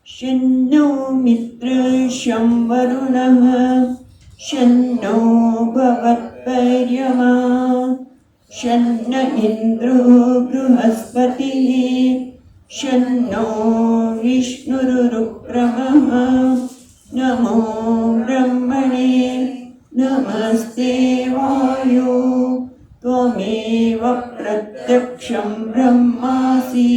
शन्नो मित्रशं वरुणः शन्नो भवत्पर्यमा शन्न इन्द्रो बृहस्पतिः शन्नो विष्णुरुक्रमः नमो ब्रह्मणे नमस्ते वायो त्वमेव प्रत्यक्षं ब्रह्मासि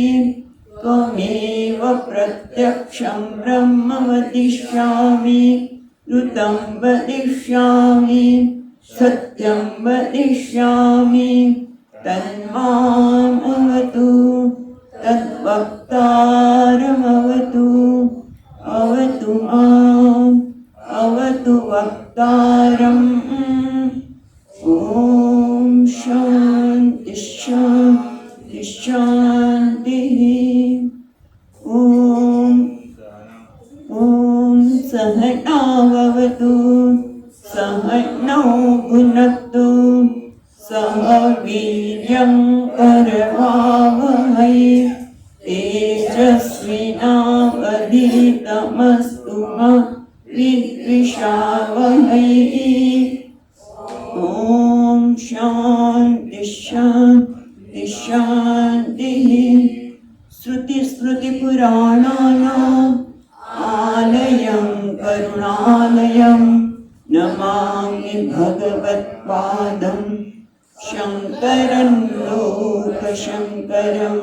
त्वमेव प्रत्यक्षं ब्रह्म वदिष्यामि ऋतं वदिष्यामि सत्यं वदिष्यामि तन्माम् अवतु तद्वक्तारमवतु अवतु माम् अवतु वक्तारम् ॐ शान्ति शान्ति शान्तिः ॐ सहनाववतु सहनौ भुनक्तु सह वीर्यं करवावहै तेजस्विनावधीतमस्तु मा विद्विषावहै ॐ शान्ति शान्ति शान्तिः श्रुतिस्मृतिपुराणानाम् आलयं करुणालयं नमामि भगवत्पादं शङ्करं लोकशङ्करं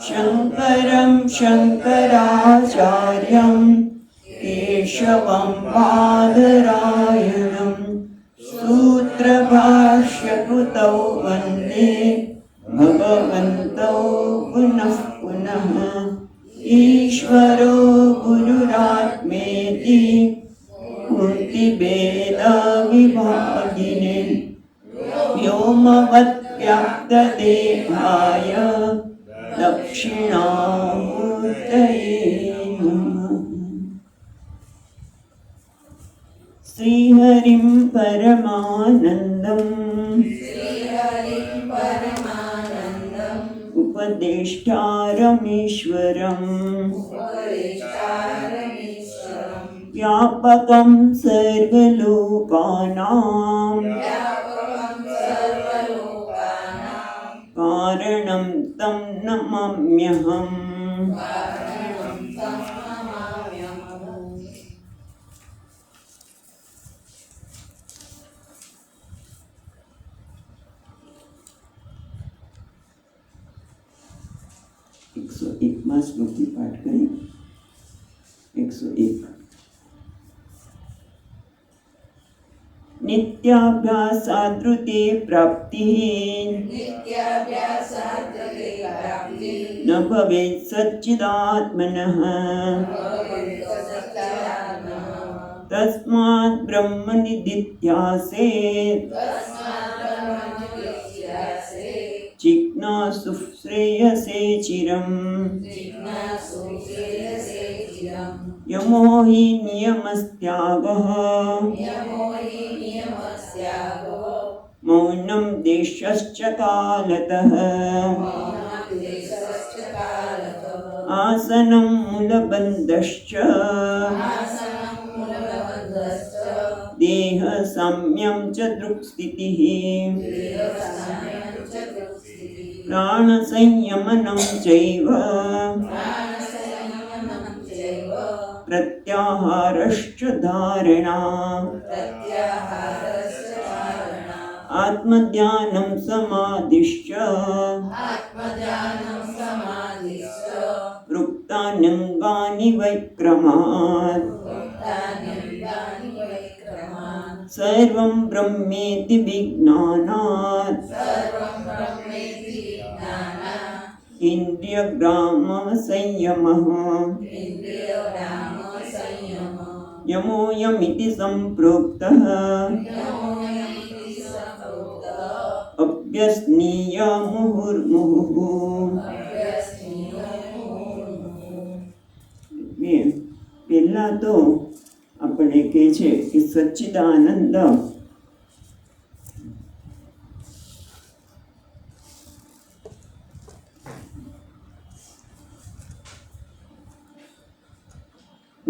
शङ्करं शङ्कराचार्यं केशवं बादरायणं सूत्रभाष्यकृतौ वन्दे भगवन्तौ पुनः पुनः ईश्वरो गुरुरात्मेति मूर्तिभेदविभागिने व्योमवद्व्याप्तदेहाय दक्षिणामूर्तये नमः। श्रीहरिं परमानन्दम् उपदेष्टारमीश्वरम् व्यापकं सर्वलोकानां कारणं तं नमाम्यहम्। एक श्लोक की पाठ करें। 101 नित्याभ्यासादृते प्राप्तिः न भवेत् सच्चिदात्मनः तस्मात् ब्रह्मनिदिध्यासेत् जिज्ञासु श्रेयसे चिरम् यमो हि नियमस्त्यागः मौनं देशश्च कालतः आसनं मूलबन्धश्च देह साम्यं च दृक्स्थितिः प्राणसंयमनं चैव प्रत्याहारश्च धारणा आत्मध्यानं समाधिश्च वृत्तान्यङ्गानि वैक्रमात् सर्वं ब्रह्मेति विज्ञानात् इन्द्रियग्रामः संयमः यमोयमिति सम्प्रोक्तः अभ्यस्नीय मुहुर्मुहुः। પહેલા તો આપણે કહે છે કે સચ્ચિદાનંદ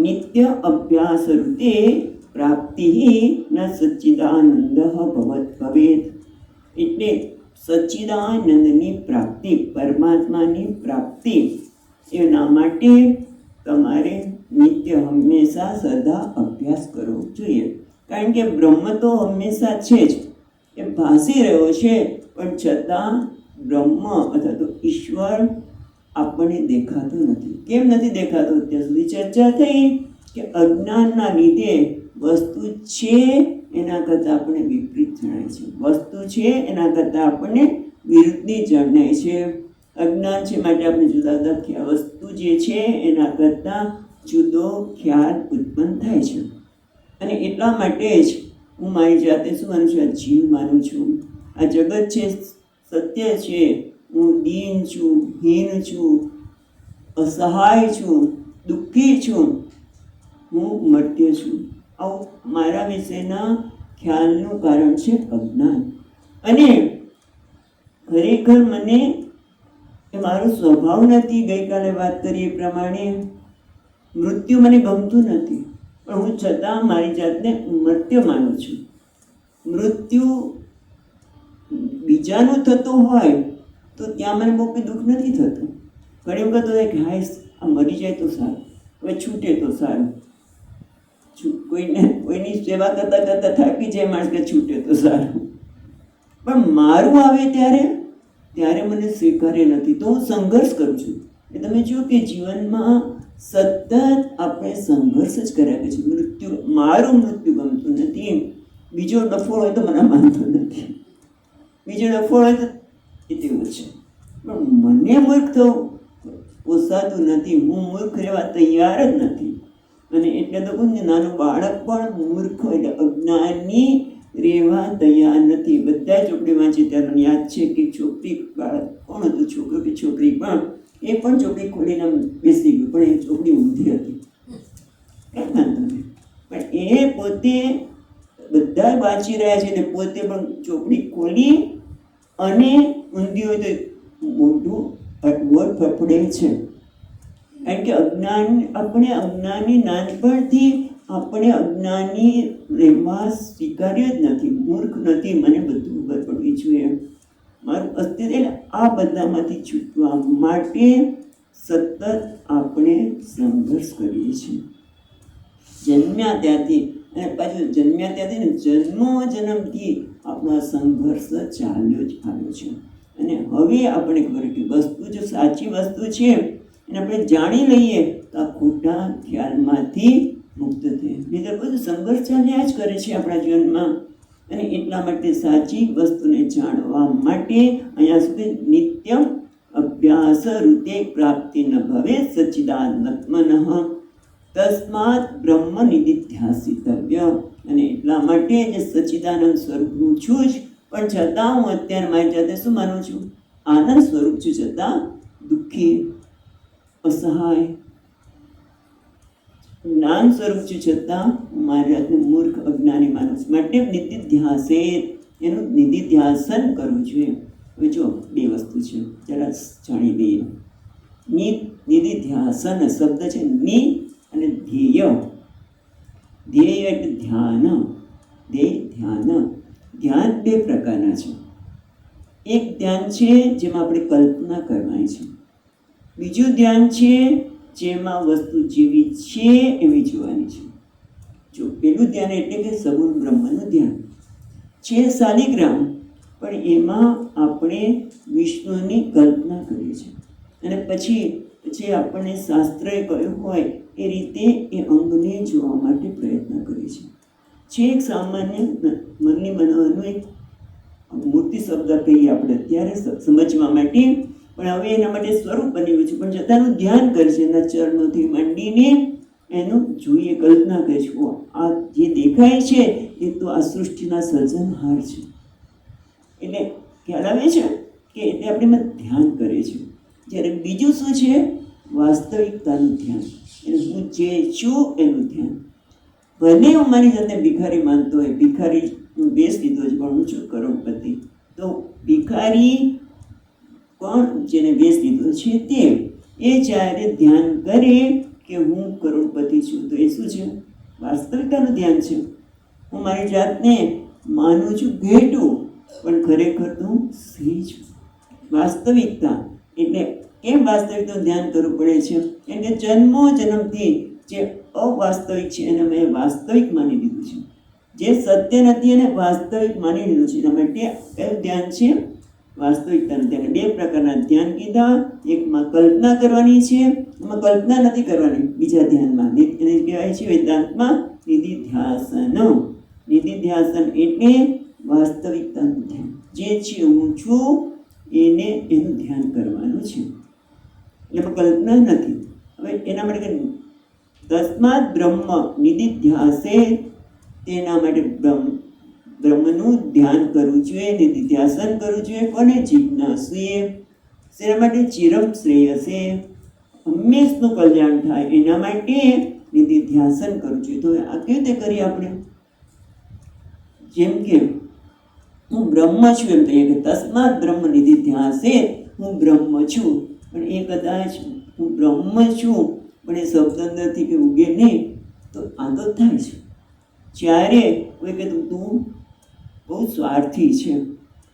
નિત્ય અભ્યાસ રૂપે પ્રાપ્તિ ન સચ્ચિદાનંદ ભવેત. એટલે સચ્ચિદાનંદની પ્રાપ્તિ, પરમાત્માની પ્રાપ્તિ, એના માટે તમારે નિત્ય હંમેશા સદા અભ્યાસ કરવો જોઈએ. કારણ કે બ્રહ્મ તો હંમેશા છે જ, એ ભાસી રહ્યો છે, પણ છતાં બ્રહ્મ અથવા તો ઈશ્વર આપણને દેખાતો નથી. કેમ નથી દેખાતો? અત્યાર સુધી ચર્ચા થઈ કે અજ્ઞાનના લીધે વસ્તુ છે એના કરતાં આપણને વિપરીત જણાય છે, વસ્તુ છે એના કરતાં આપણને વિરુદ્ધની જણાય છે. અજ્ઞાન છે માટે આપણે જુદા જુદા ખ્યાલ, વસ્તુ જે છે એના કરતાં જુદો ખ્યાલ ઉત્પન્ન થાય છે. અને એટલા માટે જ હું મારી જાતે શું માનું છું? આ જીવ માનું છું, આ જગત છે સત્ય છે, હું દીન છું, હીન છું, અસહાય છું, દુઃખી છું, હું મર્ત્ય છું. આવું મારા વિશેના ખ્યાલનું કારણ છે અજ્ઞાન. અને ખરેખર મને એ મારો સ્વભાવ નથી. ગઈકાલે વાત કરી એ પ્રમાણે મૃત્યુ મને ગમતું નથી, પણ હું છતાં મારી જાતને મર્ત્ય માનું છું. મૃત્યુ બીજાનું થતું હોય તો ત્યાં મને બહુ કંઈ દુઃખ નથી થતું. ઘણી વખત તો કે હાય આ મરી જાય તો સારું, હવે છૂટે તો સારું. કોઈની સેવા કરતાં કરતાં થાકી જાય માણસ કે છૂટે તો સારું. પણ મારું આવે ત્યારે મને સ્વીકાર્ય નથી, તો હું સંઘર્ષ કરું છું. એટલે તમે જુઓ કે જીવનમાં સતત આપણે સંઘર્ષ જ કર્યા છે. મારું મૃત્યુ ગમતું નથી. બીજો ડફોળ હોય તો મને માનતો નથી, બીજો ડફોળ હોય તો એ તેવું છે. પણ મને મૂર્ખ થવું પોસાતું નથી, હું મૂર્ખ રહેવા તૈયાર જ નથી. અને એટલે તો કહું ને, નાનું બાળક પણ મૂર્ખ એટલે અજ્ઞાની રહેવા તૈયાર નથી. બધા ચોપડી વાંચી ત્યારે યાદ છે કે છોકરી, બાળક કોણ હતું, છોકરો કે છોકરી, પણ એ પણ ચોપડી ખોલીને બેસી ગયું, પણ એ ચોપડી ઊંધી હતી, કંઈ વાંધો નહીં. પણ એ પોતે બધા વાંચી રહ્યા છે ને પોતે પણ ચોપડી ખોલી અને ઊંધી હોય તો મોઢું વટ ફફડે છે. કારણ કે આપણે અજ્ઞાની, નાનપણથી આપણે અજ્ઞાની રહેવા સ્વીકાર્ય જ નથી. મૂર્ખ નથી, મને બધું ખબર પડવી જોઈએ, મારું અસ્તિત્વ. આ બધામાંથી છૂટવા માટે સતત આપણે સંઘર્ષ કરીએ છીએ જન્મ્યા ત્યાંથી. અને પાછું જન્મ્યા ત્યાંથી ને જન્મથી આપણો સંઘર્ષ ચાલ્યો જ આવ્યો છે. અને હવે આપણે ખબર કે વસ્તુ જો સાચી વસ્તુ છે એને આપણે જાણી લઈએ તો આ ખોટા ખ્યાલમાંથી મુક્ત થઈએ. નહીં બધું સંઘર્ષ ચાલ્યા જ કરે છે આપણા જીવનમાં. અને એટલા માટે સાચી વસ્તુને જાણવા માટે અહીંયા સુધી નિત્યમ અભ્યાસ રૂપે પ્રાપ્તિ ન ભવે સચ્ચિદાનંદમનઃ તસ્માત બ્રહ્મ નિધિધ્યાસિતવ્ય. અને એટલા માટે જે સચ્ચિદાનંદ સ્વરૂપનું છું જ, પણ છતાં હું અત્યારે મારી જાતે શું માનું છું? આનંદ સ્વરૂપ છું, છતાં દુઃખી, અસહાય. જ્ઞાન સ્વરૂપ છું, છતાં હું મારી જાતને મૂર્ખ, અજ્ઞાની માનું છું. માટે નિધિધ્યાસે, એનું નિધિધ્યાસન કરવું જોઈએ. હવે જો બે વસ્તુ છે, જરા જાણી લઈએ. નિધિધ્યાસન શબ્દ છે ની અને ધ્યેય. ધ્યેય એટલે ધ્યાન. ધ્યાન બે પ્રકારના છે. એક ધ્યાન છે જેમાં આપણે કલ્પના કરવાની છે, બીજું ધ્યાન છે જેમાં વસ્તુ જેવી છે એવી જોવાની છે. જો પેલું ધ્યાન એટલે કે સગુણ બ્રહ્મનું ધ્યાન છે, શાલિગ્રામ, પણ એમાં આપણે વિષ્ણુની કલ્પના કરીએ છીએ. અને પછી આપણને શાસ્ત્રએ કહ્યું હોય એ રીતે એ અંગને જોવા માટે પ્રયત્ન કરીએ છીએ. છે એક સામાન્ય મનની બનાવવાનું એક મૂર્તિ શબ્દ કહીએ આપણે અત્યારે સમજવા માટે, પણ હવે એના માટે સ્વરૂપ બની ગયું છે. પણ જતાનું ધ્યાન કરે છે, એના ચરણોથી માંડીને એનું જોઈએ, કલ્પના કરે છે. આ જે દેખાય છે એ તો આ સૃષ્ટિના સર્જનહાર છે. એટલે ખ્યાલ આવે છે કે એટલે આપણે ધ્યાન કરે છે. જ્યારે બીજું શું છે? વાસ્તવિકતાનું ધ્યાન, એટલે હું જે છું એનું ધ્યાન. ભલે હું મારી જાતને ભિખારી માનતો હોય, ભિખારી હું બેસ લીધો છે, પણ હું છું કરોડપતિ, તો ભિખારી પણ જેને બેસ લીધો છે તે એ જ્યારે ધ્યાન કરે કે હું કરોડપતિ છું, તો એ શું છે? વાસ્તવિકતાનું ધ્યાન છે. હું મારી જાતને માનું છું ઘેટું, પણ ખરેખર તો હું સ્ત્રી છું. વાસ્તવિકતા એટલે કેમ વાસ્તવિકતાનું ધ્યાન કરવું પડે છે? કેમ કે જન્મથી જે અવાસ્તવિક છે એને મેં વાસ્તવિક માની લીધું છે. જે સત્ય નથી એને વાસ્તવિક માની લીધું છે. એના માટે કયું ધ્યાન છે? વાસ્તવિકતાનું ધ્યાન. બે પ્રકારના ધ્યાન કીધા. એકમાં કલ્પના કરવાની છે, એમાં કલ્પના નથી કરવાની. બીજા ધ્યાનમાં એને કહેવાય છે વેદાંતમાં નિધિધ્યાસન. નિધિધ્યાસન એટલે વાસ્તવિકતાનું ધ્યાન. જે છે હું છું એનું ધ્યાન કરવાનું છે. એમાં કલ્પના નથી. હવે એના માટે તસ્માત બ્રહ્મ નિધિધ્યાસે, તેના માટે બ્રહ્મનું ધ્યાન કરવું જોઈએ, નિધિધ્યાસન કરવું જોઈએ. કોને? જિજ્ઞાસુએ. શેના માટે? ચિરમ શ્રેયસે, હંમેશનું કલ્યાણ થાય એના માટે નિધિધ્યાસન કરવું જોઈએ. તો આ કેવી રીતે કરીએ આપણે? જેમ કે હું બ્રહ્મ છું એમ કહીએ કે તસ્માત બ્રહ્મ નિધિધ્યાસે, હું બ્રહ્મ છું. પણ એ કદાચ હું બ્રહ્મ છું પણ એ શબ્દ અંદરથી કે ઉગે નહીં, તો આ તો થાય છે. જ્યારે કોઈ કે તું બહુ સ્વાર્થી છે,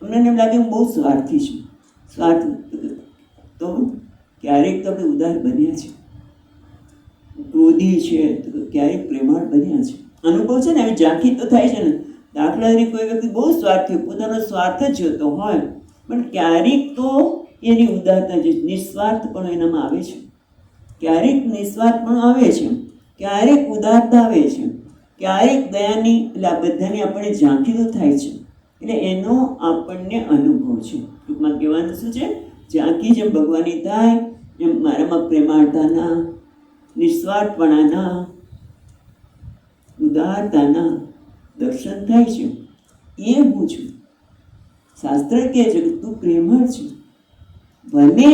અમને એમ લાગે હું બહુ સ્વાર્થી છું. સ્વાર્થ તો ક્યારેક તો આપણે ઉદાર બન્યા છે, ક્રોધી છે તો ક્યારેક પ્રેમાળ બન્યા છે. અનુભવ છે ને, હવે ઝાંખી તો થાય છે ને. દાખલા તરીકે કોઈ વ્યક્તિ બહુ સ્વાર્થી, પોતાનો સ્વાર્થ જ જોતો હોય, પણ ક્યારેક તો એની ઉદારતા જે નિસ્વાર્થ પણ એનામાં આવે છે. ક્યારેક નિસ્વાર્થ પણ આવે છે, ક્યારેક ઉદારતા આવે છે, ક્યારેક દયાની, એટલે આ બધાની આપણને ઝાંખી તો થાય છે. એટલે એનો આપણને અનુભવ છે. ટૂંકમાં કહેવાનું શું છે? ઝાંખી જેમ ભગવાનની થાય એમ મારામાં પ્રેમાળતાના, નિસ્વાર્થપણાના, ઉદારતાના દર્શન થાય છે. એ હું છું. શાસ્ત્ર કહે છે કે તું પ્રેમળ છે. મને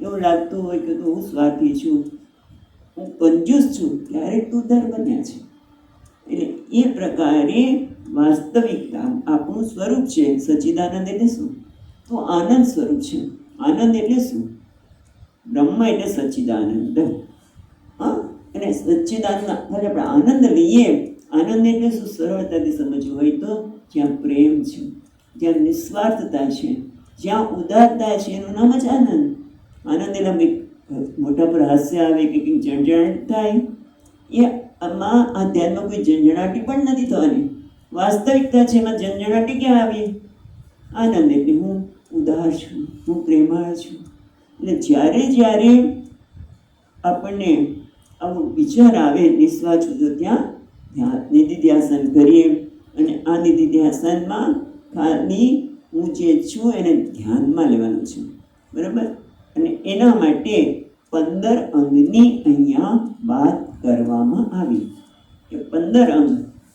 એવું લાગતું હોય કે હું સ્વાર્થી છું, હું કંજૂસ છું, ક્યારેક તું ઉદાર બન્યા છે. એટલે એ પ્રકારે વાસ્તવિકતા આપણું સ્વરૂપ છે. સચ્ચિદાનંદ એટલે શું? તો આનંદ સ્વરૂપ છે. આનંદ એટલે શું? બ્રહ્મ એટલે સચ્ચિદાનંદ. હા, અને સચ્ચિદાનંદ આપણે આનંદ લઈએ. આનંદ એટલે શું? સરળતાથી સમજવું હોય તો જ્યાં પ્રેમ છે, જ્યાં નિસ્વાર્થતા છે, જ્યાં ઉદારતા છે, એનું નામ જ આનંદ. આનંદ એટલે મોટા પર હાસ્ય આવે કે કંઈક ઝંઝણાટ થાય, એ આમાં આ ધ્યાનમાં કોઈ ઝંઝણાટી પણ નથી થવાની. વાસ્તવિકતા છે, એમાં ઝંઝણાટી ક્યાં આવી? આનંદ એટલે હું ઉદાર છું, હું પ્રેમાળ છું. એટલે જ્યારે આપણને આવો વિચાર આવે નિસ્વાર્થ છું, તો ત્યાં નિધિધ્યાસન કરીએ. અને આ નિધિધ્યાસનમાં ખાલી હું જે છું એને ધ્યાનમાં લેવાનું છે, બરાબર? અને એના માટે 15 અંગની અહીંયા વાત કરવામાં આવી કે 15 અંગ.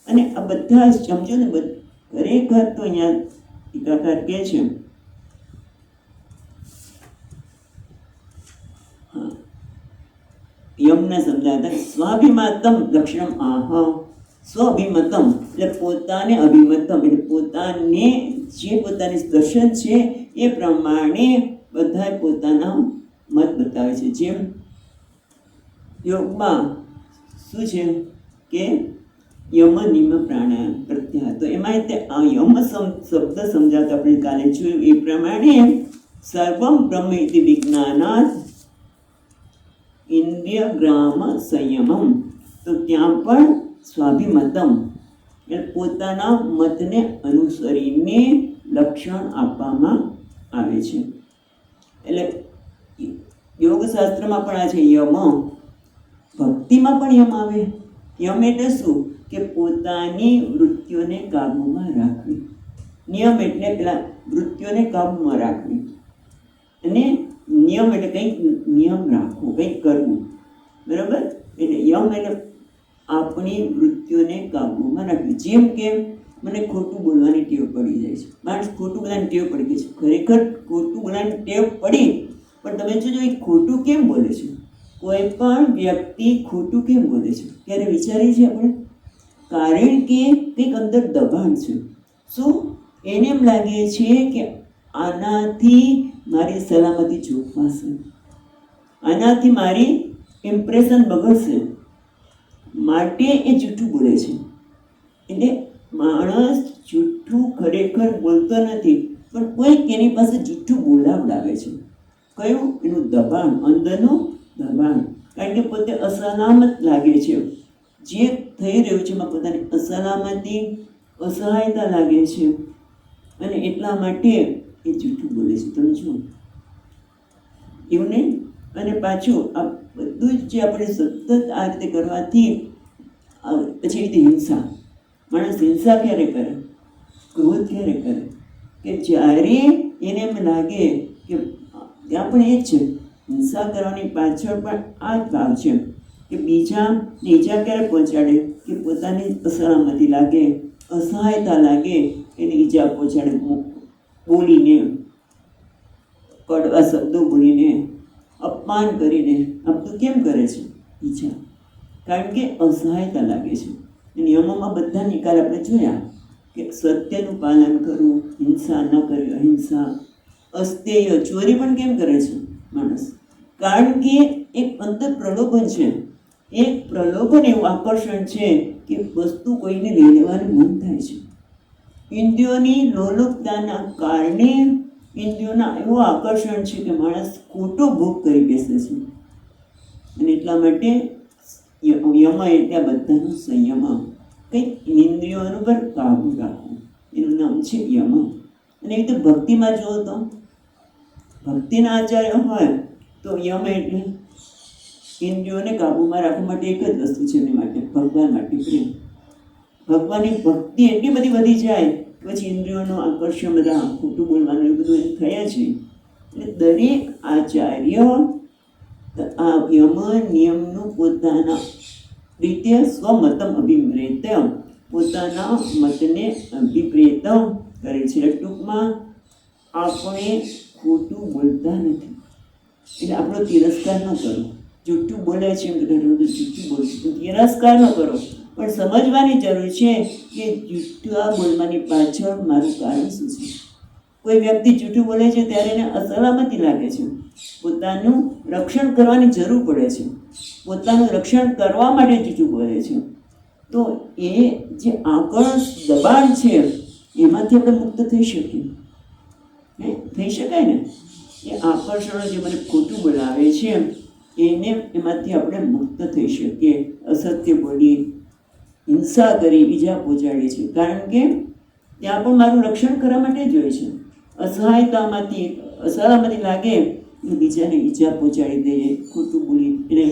અને આ બધા સમજો ને, ખરેખર તો અહીંયા ટીકાકાર કહે છે યમને સમજાતા સ્વાભિમતમ લક્ષણમ આહ. સ્વાભિમતમ એટલે પોતાને, અભિમતમ એટલે પોતાને જે પોતાની દર્શન છે એ પ્રમાણે બધા પોતાના મત બતાવે છે. જેમ યોગમાં શું છે કે યમ નિયમ પ્રાણાયામ પ્રત્યાહાર, તો એમાં આ યમ શબ્દ સમજાવતા આપણે કાલે જોયું એ પ્રમાણે સર્વમ બ્રહ્મ ઇતિ વિજ્ઞાનાત ઇન્દ્રિય ગ્રામ સંયમમ, તો ત્યાં પણ સ્વાભિમતમ એટલે પોતાના મતને અનુસરીને લક્ષણ આપવામાં આવે છે. એટલે યોગશાસ્ત્રમાં પણ આ છે યમ. ભક્તિમાં પણ યમ આવે. યમ એટલે શું? કે પોતાની વૃત્તિઓને કાબૂમાં રાખવી. નિયમ એટલે પેલા વૃત્તિઓને કાબૂમાં રાખવી. અને નિયમ એટલે કંઈક નિયમ રાખવો, કંઈક કરવું, બરાબર? એટલે યમ એટલે આપણી વૃત્તિઓને કાબૂમાં રાખવી. જેમ કે મને ખોટું બોલવાની ટેવ પડી જાય છે. માણસ ખોટું બોલવાની ટેવ પડી ગઈ છે. ખરેખર ખોટું બોલવાની ટેવ પડી, પણ તમે જોજો એ ખોટું કેમ બોલે છે? કોઈ પણ વ્યક્તિ ખોટું કેમ બોલે છે? ક્યારે વિચારીએ છીએ આપણે? કારણ કે કંઈક અંદર દબાણ છે. શું? એને એમ લાગે છે કે આનાથી મારી સલામતી જોખમાશે, આનાથી મારી ઇમ્પ્રેશન બગડશે માટે એ જૂઠું બોલે છે. એટલે માણસ જૂઠું ખરેખર બોલતો નથી, પણ કોઈક એની પાસે જૂઠું બોલાવડાવે છે. કયું? એનું દબાણ, અંદરનું દબાણ. કારણ કે પોતે અસલામત લાગે છે, જે થઈ રહ્યું છે એમાં પોતાની અસલામતી, અસહાયતા લાગે છે, અને એટલા માટે એ જૂઠું બોલે છે. તમે જુઓ, એવું નહીં. અને પાછું આ બધું જ જે આપણે સતત આ રીતે કરવાથી પછી રીતે હિંસા. માણસ હિંસા ક્યારે કરે? ક્રોધ ક્યારે કરે? કે જ્યારે એને એમ લાગે કે ત્યાં પણ એ જ છે, હિંસા કરવાની પાછળ પણ આ જ ભાવ છે કે બીજાને ઈજા ક્યારે પહોંચાડે? કે પોતાની અસલામતી લાગે, અસહાયતા લાગે, એને ઈજા પહોંચાડે, બોલીને, કડવા શબ્દો બોલીને, અપમાન કરીને. આ બધું કેમ કરે છે? ઈચ્છા. કારણ કે અસહાયતા લાગે છે. નિયમોમાં બધા નિકાલ આપણે જોયા કે સત્યનું પાલન કરવું, હિંસા ન કરવી, અહિંસા, અસ્તેય. ચોરી પણ કેમ કરે છે માણસ? કારણ કે એક અંતર પ્રલોભન છે, એક પ્રલોભન એવું આકર્ષણ છે કે વસ્તુ કોઈને લઈ લેવાનું મન થાય છે. ઇન્દ્રિયોની લોલુપતાના કારણે ઇન્દ્રિયોના એવું આકર્ષણ છે કે માણસ ખોટો ભોગ કરી બેસે છે. અને એટલા માટે યમ એટલે બધાનું સંયમ, કંઈક ઇન્દ્રિયોનું પર કાબુ રાખવું, એનું નામ છે યમ. અને એ તો ભક્તિમાં જુઓ તો ભક્તિના આચાર્ય હોય તો યમ એટલે ઇન્દ્રિયોને કાબૂમાં રાખવા માટે એક જ વસ્તુ છે એની માટે, ભગવાન માટે પ્રેમ. ભગવાનની ભક્તિ એટલી બધી વધી જાય પછી ઇન્દ્રિયોનું આકર્ષણ, બધા ખોટું બોલવાનું એ બધું થયા છે. એટલે દરેક આચાર્ય આ યમ નિયમનું પોતાના રીતે સ્વમતમ અભિપ્રેત, પોતાના મતને અભિપ્રેત કરે છે. ટૂંકમાં આપણે ખોટું બોલતા નથી, એટલે આપણો તિરસ્કાર ન કરો. જૂઠું બોલે છે એમ જૂઠું બોલશું, તિરસ્કાર ન કરો. પણ સમજવાની જરૂર છે કે જૂઠા બોલવાની પાછળ મારું કારણ શું છે. કોઈ વ્યક્તિ જૂઠું બોલે છે ત્યારે એને અસલામતી લાગે છે, પોતાનું રક્ષણ કરવાની જરૂર પડે છે, પોતાનું રક્ષણ કરવા માટે જૂઠું બોલે છે. તો એ જે આકર્ષણ દબાણ છે એમાંથી આપણે મુક્ત થઈ શકીએ. થઈ શકાય ને? એ આકર્ષણો જે મને ખોટું બોલાવે છે એને એમાંથી આપણે મુક્ત થઈ શકીએ. અસત્ય બોલી, હિંસા કરી, ઈજા પહોંચાડી છે, કારણ કે ત્યાં પણ મારું રક્ષણ કરવા માટે જ હોય છે. અસહાયતામાંથી અસલામતી લાગે બીજાને ઈજા પહોંચાડી દઈએ, ખોટું બોલીએ, એને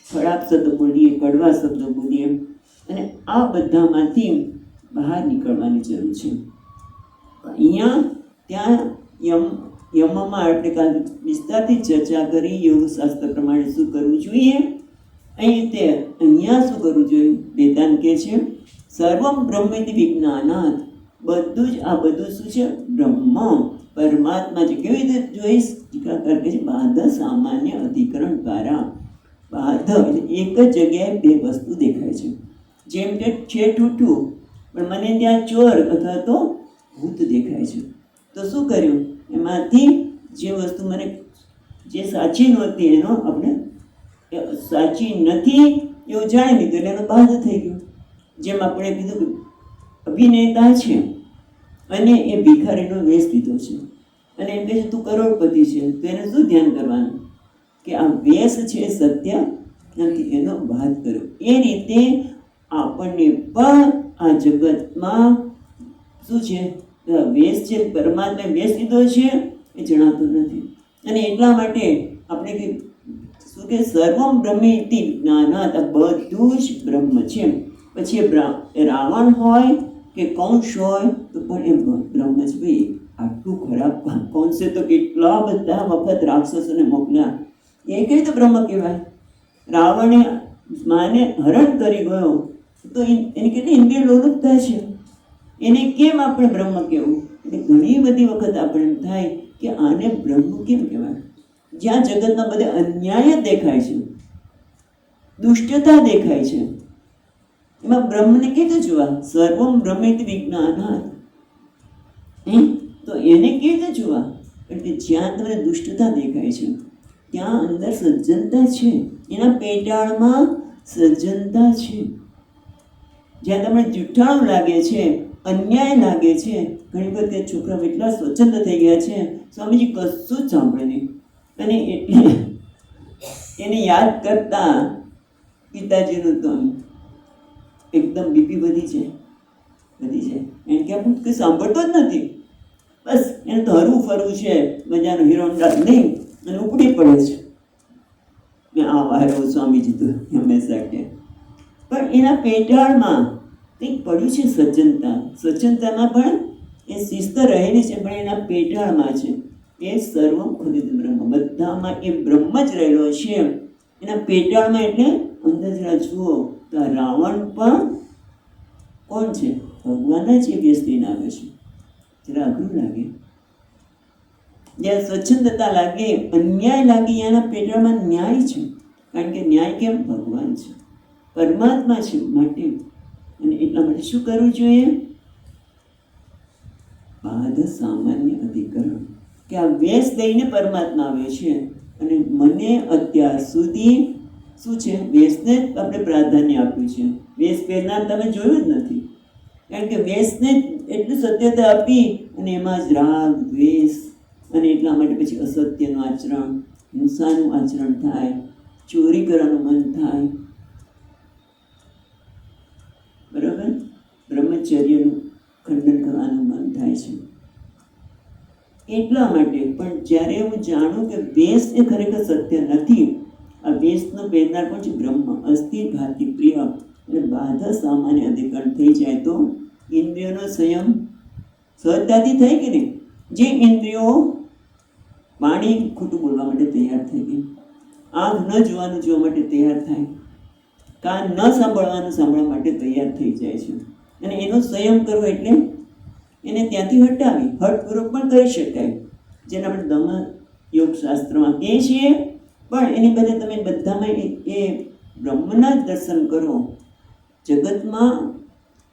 ખરાબ શબ્દ બોલીએ, કડવા શબ્દ બોલીએ, અને આ બધામાંથી બહાર નીકળવાની જરૂર છે. અહીંયા ત્યાં યમમાં આપણે કાલ વિસ્તારથી ચર્ચા કરી યોગશાસ્ત્ર પ્રમાણે શું કરવું જોઈએ. અહીંયા શું કરવું જોઈએ? વેદાંત કહે છે સર્વમ બ્રહ્મેતિ વિજ્ઞાનાત, બધું જ આ બધું શું છે? બ્રહ્મ, પરમાત્મા છે. કેવી રીતે જોઈશ? ટીકાકાર કહે છે બાધ સામાન્ય અધિકરણ દ્વારા. બાધ એટલે એક જ જગ્યાએ બે વસ્તુ દેખાય છે. જેમ કે છે ઠૂઠું, પણ મને ત્યાં ચોર અથવા તો ભૂત દેખાય છે. તો શું કર્યું? એમાંથી જે વસ્તુ મને જે સાચી નહોતી એનો આપણે સાચી નથી એવું જાણી લીધું, એટલે એનો બાધ થઈ ગયો. જેમ આપણે કીધું કે અભિનેતા છે અને એ ભિખારીનો વેશ લીધો છે અને એમ કહે છે તું કરોડપતિ છે, તો એને શું ધ્યાન કરવાનું? કે આ વેશ છે એ સત્ય નથી, એનો બાદ કર્યો. એ રીતે આપણને પણ આ જગતમાં શું છે? વેશ છે, પરમાત્માએ વેશ લીધો છે એ જણાતું નથી. અને એટલા માટે આપણે કે શું કે સર્વમ બ્રહ્મેતિ જ્ઞાનાત, બધું જ બ્રહ્મ છે. પછી એ રાવણ હોય કે કંસ હોય તો પણ એ બ્રહ્મ છે. ભાઈ આટલું ખરાબ કામ કંસે તો કેટલા બધા વખત રાક્ષસોને મોકલ્યા, એ કઈ તો બ્રહ્મ કહેવાય. રાવણે માને હરણ કરી ગયો તો એની કેટલી ઇન્દ્રિય લોલુપતા છે, એને કેમ આપણે બ્રહ્મ કહેવું? એટલે ઘણી બધી વખત આપણે એમ થાય કે આને બ્રહ્મ કેમ કહેવાય? જ્યાં જગતમાં બધે અન્યાય દેખાય છે, દુષ્ટતા દેખાય છે, એમાં બ્રહ્મને કીધું જોવા સર્વમ બ્રહ્મેતિ વિજ્ઞાનાત. તો એને કેવી રીતે જોવા? એટલે જ્યાં તમને દુષ્ટતા દેખાય છે ત્યાં અંદર સજ્જનતા છે, એના પેટાળમાં સજ્જનતા છે. જ્યાં તમને જૂઠાણું લાગે છે, અન્યાય લાગે છે, ઘણી વખત છોકરાઓ એટલા સ્વચ્છંદ થઈ ગયા છે, સ્વામીજી કશું જ સાંભળે નહીં, અને એટલે એને યાદ કરતા પિતાજીનું તો એકદમ બીપી વધી છે. એને કે આપણું કંઈ સાંભળતો જ નથી, બસ એને તો હરવું ફરવું છે, મજાનો હીરોન્ડા નહીં, અને ઉપડી પડે છે. મેં આ વાયરો સ્વામીજી તો હંમેશા કે, પણ એના પેટાળમાં કંઈક પડ્યું છે સજ્જનતા. સજ્જનતામાં પણ એ શિસ્ત રહેલી છે, પણ એના પેટાળમાં છે એ સર્વમ ખુદિત બ્રહ્મ, બધામાં એ બ્રહ્મ જ રહેલો છે. એના પેટાળમાં એટલે અંદર જરા જુઓ તો રાવણ પણ કોણ છે? ભગવાન જ એ વ્યસ્તિને આવે છે. જરા અઘરું લાગે. જ્યાં સ્વચ્છંદતા લાગે, અન્યાય લાગે, એના પેટાળમાં ન્યાય છે. કારણ કે ન્યાય કેમ? ભગવાન છે, પરમાત્મા છે માટે. અને એટલા માટે શું કરવું જોઈએ? બાધ સામાન્ય અધિકરણ, કે આ વેશ દઈને પરમાત્મા આવે છે. અને મને અત્યાર સુધી શું છે? વેશને જ આપણે પ્રાધાન્ય આપ્યું છે. વેશ પહેરનાર તમે જોયું જ નથી, કારણ કે વેશને એટલું સત્યતા આપી અને એમાં જ રાગ દ્વેષ, અને એટલા માટે પછી અસત્યનું આચરણ, હિંસાનું આચરણ થાય, ચોરી કરવાનું મન થાય, બરાબર, બ્રહ્મચર્યનું ખંડન કરવાનું મન થાય છે. એટલા માટે પણ જ્યારે હું જાણું કે વેશ એ ખરેખર સત્ય નથી, આ વેશનો પહેરનાર પણ છે બ્રહ્મ, અસ્થિ ભાતિ પ્રિય, અને બાધા સામાન્ય અધિકરણ થઈ જાય તો ઇન્દ્રિયોનો સંયમ સહજતાથી થાય કે નહીં? જે ઇન્દ્રિયો વાણી ખોટું બોલવા માટે તૈયાર થઈ ગઈ, આંખ ન જોવાનું જોવા માટે તૈયાર થાય, કાન ન સાંભળવાનું સાંભળવા માટે તૈયાર થઈ જાય છે. અને એનો સંયમ કરવો એટલે એને ત્યાંથી હટાવી, હઠપૂર્વક પણ કરી શકાય, જેને આપણે દમ યોગ શાસ્ત્રમાં કહીએ છીએ. પણ એની બદલે તમે બધામાં એ બ્રહ્મના જ દર્શન કરો, જગતમાં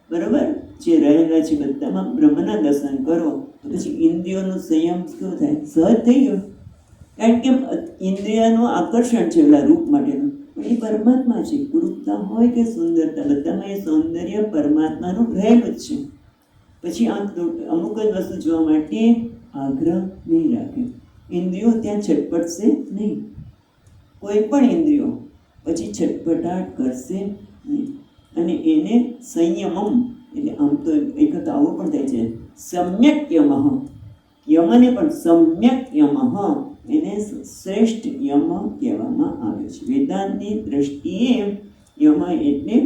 બરાબર જે રહેલા છે બધામાં બ્રહ્મના દર્શન કરો, તો પછી ઇન્દ્રિયોનો સંયમ કેવો થાય? સહજ થઈ ગયો. કારણ કે ઇન્દ્રિયનું આકર્ષણ છે પેલા રૂપ માટેનું, પણ એ પરમાત્મા છે. કુરૂપતા હોય કે સુંદરતા, બધામાં એ સૌંદર્ય પરમાત્માનું રહેલું જ છે. પછી અમુક જ વસ્તુ જોવા માટે આગ્રહ નહીં રાખે, ઇન્દ્રિયો ત્યાં છટપટશે નહીં, કોઈ પણ ઇન્દ્રિયો પછી છટપટાટ કરશે નહીં. અને એને સંયમમ, એટલે આમ તો એક વખત આવો પણ થાય છે, સમ્યક યમઃ, યમને પણ સમ્યક યમઃ, એને શ્રેષ્ઠ યમ કહેવામાં આવે છે. વેદાંતની દ્રષ્ટિએ યમ એટલે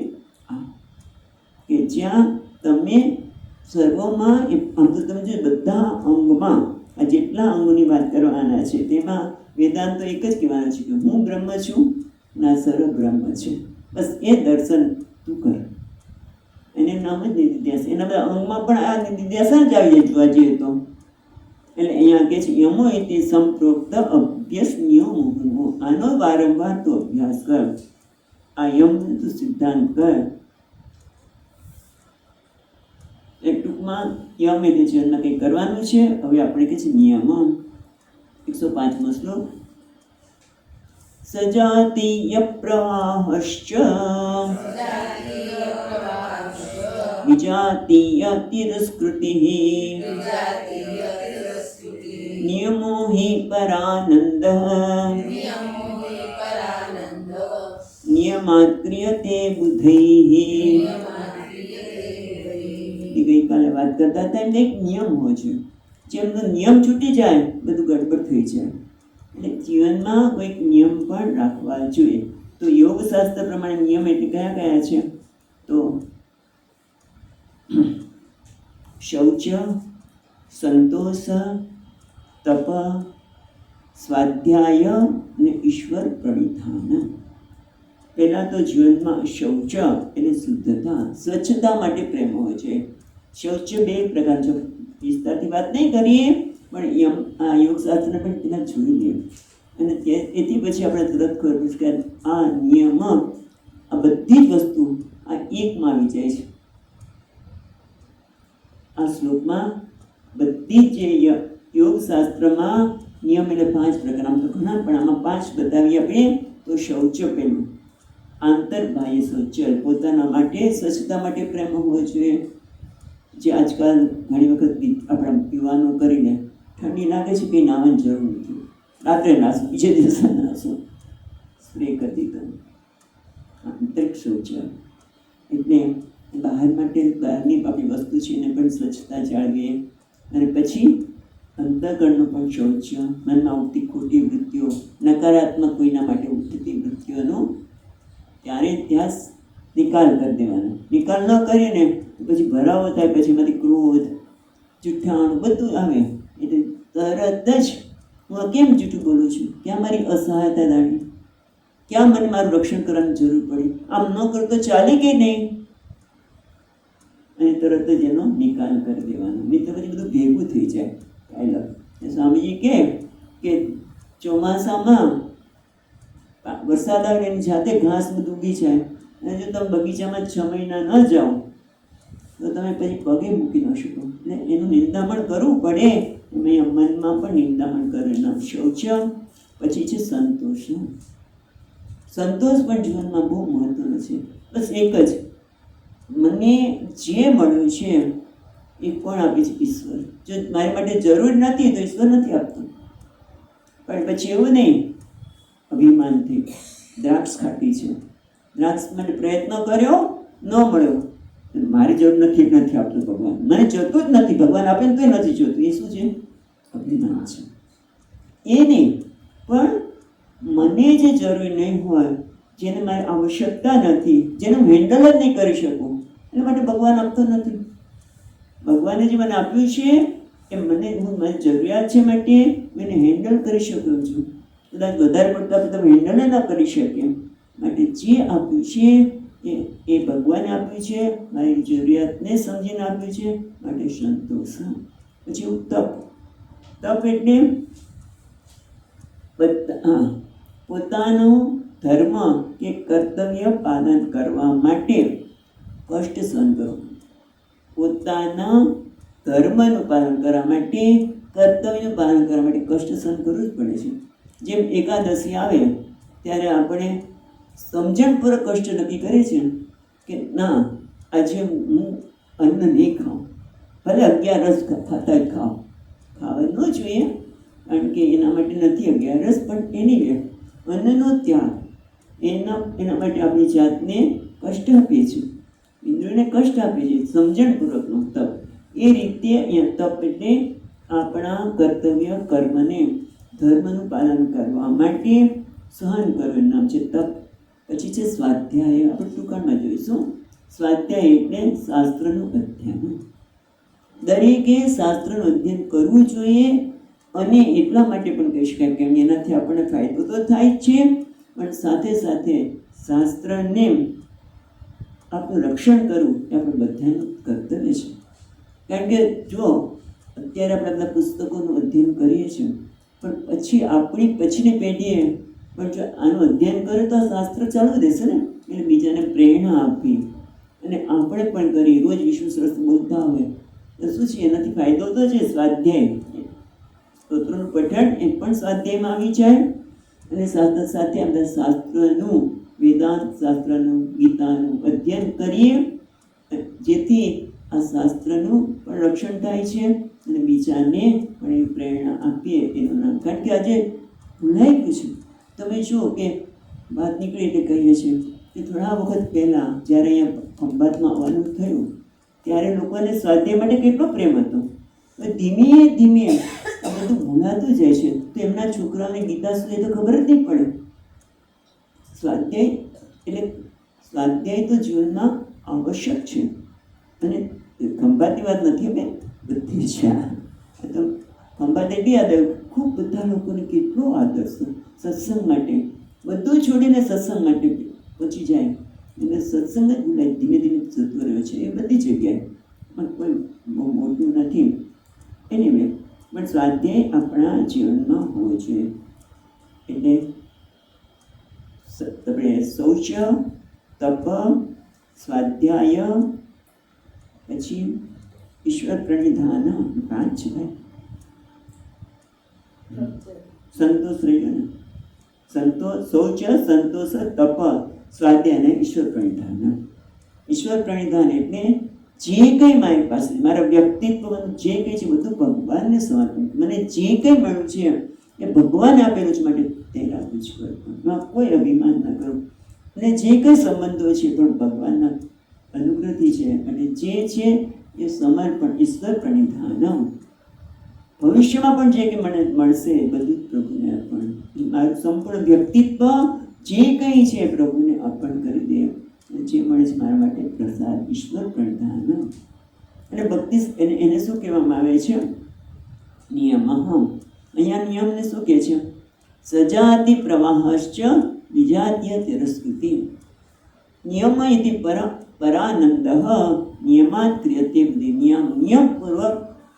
આ, કે જ્યાં તમે સર્વમાં, આમ તો તમે જો બધા અંગમાં, આ જેટલા અંગોની વાત કરવાના છે તેમાં વેદાંત તો એક જ કહેવાના છે કે હું બ્રહ્મ છું, ના સર્વ બ્રહ્મ છે. બસ એ દર્શન તું કર, એને નામ જ નિધિધ્યાસ. એના બધા અંગમાં પણ આ નિધિધ્યાસ જ આવી જાય જોવા જઈએ તો. એટલે અહીંયા કહે છે યમો એટલે સંપ્રોક્ત અભ્યાસ નિયમો, આનો વારંવાર તો અભ્યાસ કર, આ યમનો તું સિદ્ધાંત કર. એ ટૂંકમાં યમ એટલે જીવનમાં કંઈ કરવાનું છે. હવે આપણે કહે છે નિયમ. 105મો શ્લોક. સજાતીય પ્રવાહશ્ચ વિજાતીય તિરસ્કૃતિ નિયમો હિ પરાનંદ નિયમાત ક્રિયતે બુધૈ. ગઈકાલે વાત કરતા હતા એમ એક નિયમ હોય છે, જેમનો નિયમ છૂટી જાય બધું ગડબડ થઈ જાય. એટલે જીવનમાં કોઈક નિયમ પણ રાખવા જોઈએ. તો યોગશાસ્ત્ર પ્રમાણે નિયમ એટલે કયા કયા છે? તો શૌચ, સંતોષ, તપ, સ્વાધ્યાય અને ઈશ્વર પ્રણિધાન. પહેલાં તો જીવનમાં શૌચ એટલે શુદ્ધતા, સ્વચ્છતા માટે પ્રેમ હોય છે. શૌચ બે પ્રકાર છે, વિસ્તારથી વાત નહીં કરીએ, પણ આ યોગશાસ્ત્રને પણ પહેલાં જોઈ લઈએ. અને એથી પછી આપણે તરત ખબર પડશે કે આ નિયમ, આ બધી જ વસ્તુ આ એકમાં આવી જાય છે. આ શ્લોકમાં બધી જ યોગશાસ્ત્રમાં નિયમ એટલે 5 પ્રકાર, આમ તો ઘણા પણ આમાં 5 બતાવીએ આપણે. તો શૌચ પેલું, આંતરબાહ્ય શૌચાલય, પોતાના માટે સ્વચ્છતા માટે પ્રેમ હોવો જોઈએ. જે આજકાલ ઘણી વખત આપણા યુવાનો કરીને ઠંડી લાગે છે કંઈ નાવાની જરૂર નથી, રાત્રે નાસો, બીજે દિવસે નાસો, સ્પ્રે કરી દીધો. આંતરિક શૌચાલય એટલે બહાર માટે, બહારની આપણી વસ્તુ છે એને પણ સ્વચ્છતા જાળવીએ. અને પછી અંતઃકરણનું પણ શૌચ, મનમાં ઉઠતી ખોટી વૃત્તિઓ, નકારાત્મક કોઈના માટે ઉઠતી વૃત્તિઓનો ત્યારે ત્યાં નિકાલ કરી દેવાનો. નિકાલ ન કરીએ ને પછી ભરાવો થાય, પછી એમાંથી ક્રોધ, જુઠ્ઠાણું બધું આવે. એટલે તરત જ હું આ કેમ જૂઠું બોલું છું, ક્યાં મારી અસહાયતા દાડી, ક્યાં મને મારું રક્ષણ કરવાની જરૂર પડી, આમ ન કરું તો ચાલે કે નહીં, અને તરત જ એનો નિકાલ કરી દેવાનો. નહીં તો પછી બધું ભેગું થઈ જાય. સ્વામીજી કે ચોમાસામાં વરસાદ આવે એની જાતે ઘાસ બધું ઉગી જાય, અને જો તમે બગીચામાં 6 મહિના ન જાઓ તો તમે પછી પગે મૂકી ન શકો. એટલે એનું નિંદામણ કરવું પડે. મેં મનમાં પણ નિંદામણ કરેલું શૌચ. પછી છે સંતોષ. સંતોષ પણ જીવનમાં બહુ મહત્વનો છે. બસ એક જ, મને જે મળ્યું છે એ કોણ આપે છે? ઈશ્વર. જો મારી માટે જરૂર નથી તો ઈશ્વર નથી આપતો. પણ પછી એવું નહીં અભિમાનથી, દ્રાક્ષ ખાટી છે, દ્રાક્ષ માટે પ્રયત્ન કર્યો, ન મળ્યો, મારી જરૂર નથી એટલે નથી આપતું ભગવાન, મને જોતું જ નથી, ભગવાન આપે ને તોય નથી જોતું. એ શું છે? અભિમાન છે. એ નહીં, પણ મને જે જરૂરી નહીં હોય, જેને મારી આવશ્યકતા નથી, જેનું હેન્ડલ જ નહીં કરી શકું, એના માટે ભગવાન આપતો નથી. ભગવાને જે મને આપ્યું છે એ મારી જરૂરિયાત છે માટે મને હેન્ડલ કરી શકું છું. કદાચ વધારે પડતા તમે હેન્ડલ ન કરી શકીએ, માટે જે આપ્યું છે એ ભગવાને આપ્યું છે, મારી જરૂરિયાતને સમજીને આપ્યું છે, માટે સંતોષ. પછી તપ. તપ એટલે પોતાનું ધર્મ કે કર્તવ્ય પાલન કરવા માટે કષ્ટ સહન કરવું. પોતાના ધર્મનું પાલન કરવા માટે, કર્તવ્યનું પાલન કરવા માટે કષ્ટ સહન કરવું જ પડે છે. જેમ એકાદશી આવે ત્યારે આપણે સમજણપૂર્વક કષ્ટ નક્કી કરીએ છીએ કે ના, આજે હું અન્ન નહીં ખાઉં, ભલે 11 ખાતા જ ખાવા ન જોઈએ, કારણ કે એના માટે નથી 11, પણ એની વે અન્નનો ત્યાગ, એના માટે આપણી જાતને કષ્ટ આપીએ છીએ, ઇન્દ્રિયોને કષ્ટ આપીએ છીએ, સમજણપૂર્વકનો તપ. એ રીતે અહીંયા તપ એટલે આપણા કર્તવ્ય કર્મને, ધર્મનું પાલન કરવા માટે સહન કરવું નામ છે તપ. પછી છે સ્વાધ્યાય. આપણે ટૂંકાણમાં જોઈશું. સ્વાધ્યાય એટલે શાસ્ત્રનું અધ્યયન. દરેકે શાસ્ત્રનું અધ્યયન કરવું જોઈએ. અને એટલા માટે પણ કહી શકાય કે એનાથી આપણને ફાયદો તો થાય જ છે, પણ સાથે સાથે શાસ્ત્રને આપણું રક્ષણ કરવું એ આપણે બધાનું કર્તવ્ય છે. કારણ કે જો અત્યારે આપણે બધા પુસ્તકોનું અધ્યયન કરીએ છીએ, પણ પછી આપણી પછીની પેઢીએ પણ જો આનું અધ્યયન કરે તો આ શાસ્ત્ર ચાલુ દેશે ને. એટલે બીજાને પ્રેરણા આપવી, અને આપણે પણ કરી રોજ વિશ્વ સરસ બોલતા હોય તો શું છે, એનાથી ફાયદો તો છે. સ્વાધ્યાય, સ્તોત્રોનું પઠન એ પણ સ્વાધ્યાયમાં આવી જાય. અને સાથે સાથે આપણે શાસ્ત્રનું, વેદાંત શાસ્ત્રનું, ગીતાનું અધ્યયન કરીએ, જેથી આ શાસ્ત્રનું પણ રક્ષણ થાય છે અને બીજાને પણ એ પ્રેરણા આપીએ એનું નામ. કારણ કે આજે ભૂલાઈ ગયું છે. તમે જુઓ કે વાત નીકળી એટલે કહીએ છીએ કે થોડા વખત પહેલાં જ્યારે અહીંયા ખંભાતમાં આવવાનું થયું ત્યારે લોકોને સ્વાધ્યાય માટે કેટલો પ્રેમ હતો. ધીમે ધીમે આ બધું ભૂલાતું જાય છે. તો એમના છોકરાઓને ગીતા સુધી તો ખબર જ નહીં પડે. સ્વાધ્યાય તો જીવનમાં આવશ્યક છે. અને ખંભાતની વાત નથી, બેન, બધી છે. તો ખંભાત એટલી યાદ આવ્યું, ખૂબ બધા લોકોને કેટલો આદર છે સત્સંગ માટે, બધું છોડીને સત્સંગ માટે પહોંચી જાય. એટલે સત્સંગ જ ભૂલાય, ધીમે ધીમે જતો રહ્યો છે એ બધી જગ્યાએ, પણ કોઈ બહુ મોટું નથી. એની પણ સ્વાધ્યાય આપણા જીવનમાં હોવો જોઈએ. એટલે આપણે શૌચ, તપ, સ્વાધ્યાય, પછી ઈશ્વર પ્રણિધાન, 5 છે ભાઈ. સંતોષ રહ્યો ને, સંતોષ શૌચ સંતોષ તપ સ્વાધ્યાય અને ઈશ્વર પ્રણિધાન. ઈશ્વર પ્રણિધાન એટલે જે કંઈ મારી પાસે મારા વ્યક્તિત્વનું જે કંઈ છે બધું ભગવાનને સમર્પણ. મને જે કંઈ મળ્યું છે એ ભગવાન આપેલું છે, માટે તે રાખું છું. એમાં કોઈ અભિમાન ન કરું. અને જે કંઈ સંબંધો છે પણ ભગવાનના અનુગ્રહથી છે, અને જે છે એ સમર્પણ ઈશ્વર પ્રણિધાન. ભવિષ્યમાં પણ જે કંઈ મને મળશે એ બધું જ પ્રભુને અર્પણ. મારું સંપૂર્ણ વ્યક્તિત્વ જે કંઈ છે પ્રભુને અર્પણ કરી દે. જે મળે છે મારા માટે પ્રસાદ, ઈશ્વર પ્રણિધાન. અને ભક્તિ એને શું કહેવામાં આવે છે? નિયમ. અહીંયા નિયમને શું કહે છે? સજાતિ પ્રવાહશ્ચ વિજાતીય તિરસ્કૃતિ. નિયમ ઇતિ પરાનંદ નિયમાત ક્રિયતે બુદ્ધિ. નિયમપૂર્વક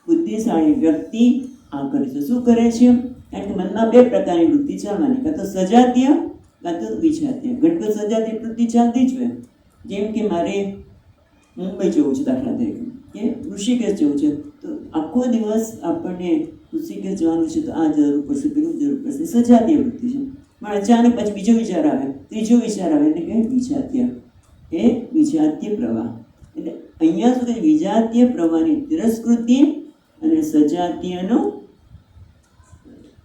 બુદ્ધિશાળી વ્યક્તિ આ કરે છે. શું કરે છે? કારણ કે મનમાં બે પ્રકારની વૃત્તિ ચાલવાની, કાં તો સજાતીય કાં તો વિજાતીય. ઘટઘટ સજાતીય વૃત્તિ ચાલતી જ હોય. જેમ કે મારે મુંબઈ જવું છે દાખલા તરીકે, કે ઋષિકેશ જવું છે, તો આખો દિવસ આપણને ઋષિકેશ જવાનું છે તો આ જરૂર પડશે, પેલું જરૂર પડશે, સજાતીય વૃત્તિ છે. પણ અચાનક પછી બીજો વિચાર આવે, ત્રીજો વિચાર આવે, એટલે કે વિજાતીય. એ વિજાતીય પ્રવાહ. એટલે અહીંયા સુધી વિજાતીય પ્રવાહની તિરસ્કૃતિ અને સજાતીયનો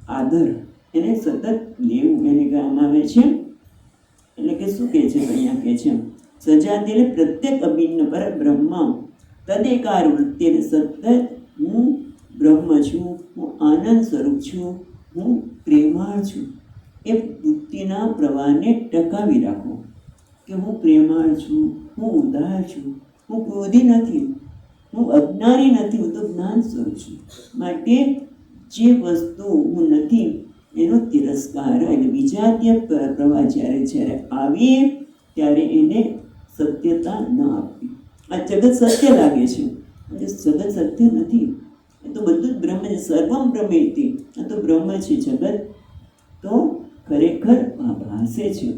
આદર, એને સતત લેવું, એને કહેવામાં આવે છે. એટલે કે શું કહે છે? અહીંયા કહે છે સજાતીય એટલે પ્રત્યેક અભિન્ન પર બ્રહ્મ તદેકાર વૃત્તિ. એટલે સતત હું બ્રહ્મ છું, હું આનંદ સ્વરૂપ છું, હું પ્રેમાળ છું. એ વૃત્તિના પ્રવાહને ટકાવી રાખો કે હું પ્રેમાળ છું, હું ઉદાર છું, હું ક્રોધી નથી, હું અજ્ઞાની નથી, હું તો જ્ઞાન સ્વરૂપ છું. માટે જે વસ્તુ હું નથી એનો તિરસ્કાર, એટલે વિજાતીય પ્રવાહ જ્યારે આવે ત્યારે એને સત્યતા ન આપવી. આ જગત સત્ય લાગે છે, જગત સત્ય નથી. એ તો બધું જ બ્રહ્મ છે. સર્વમ બ્રહ્મેતિ. આ તો બ્રહ્મ છે. જગત તો ખરેખર ભાસે છે.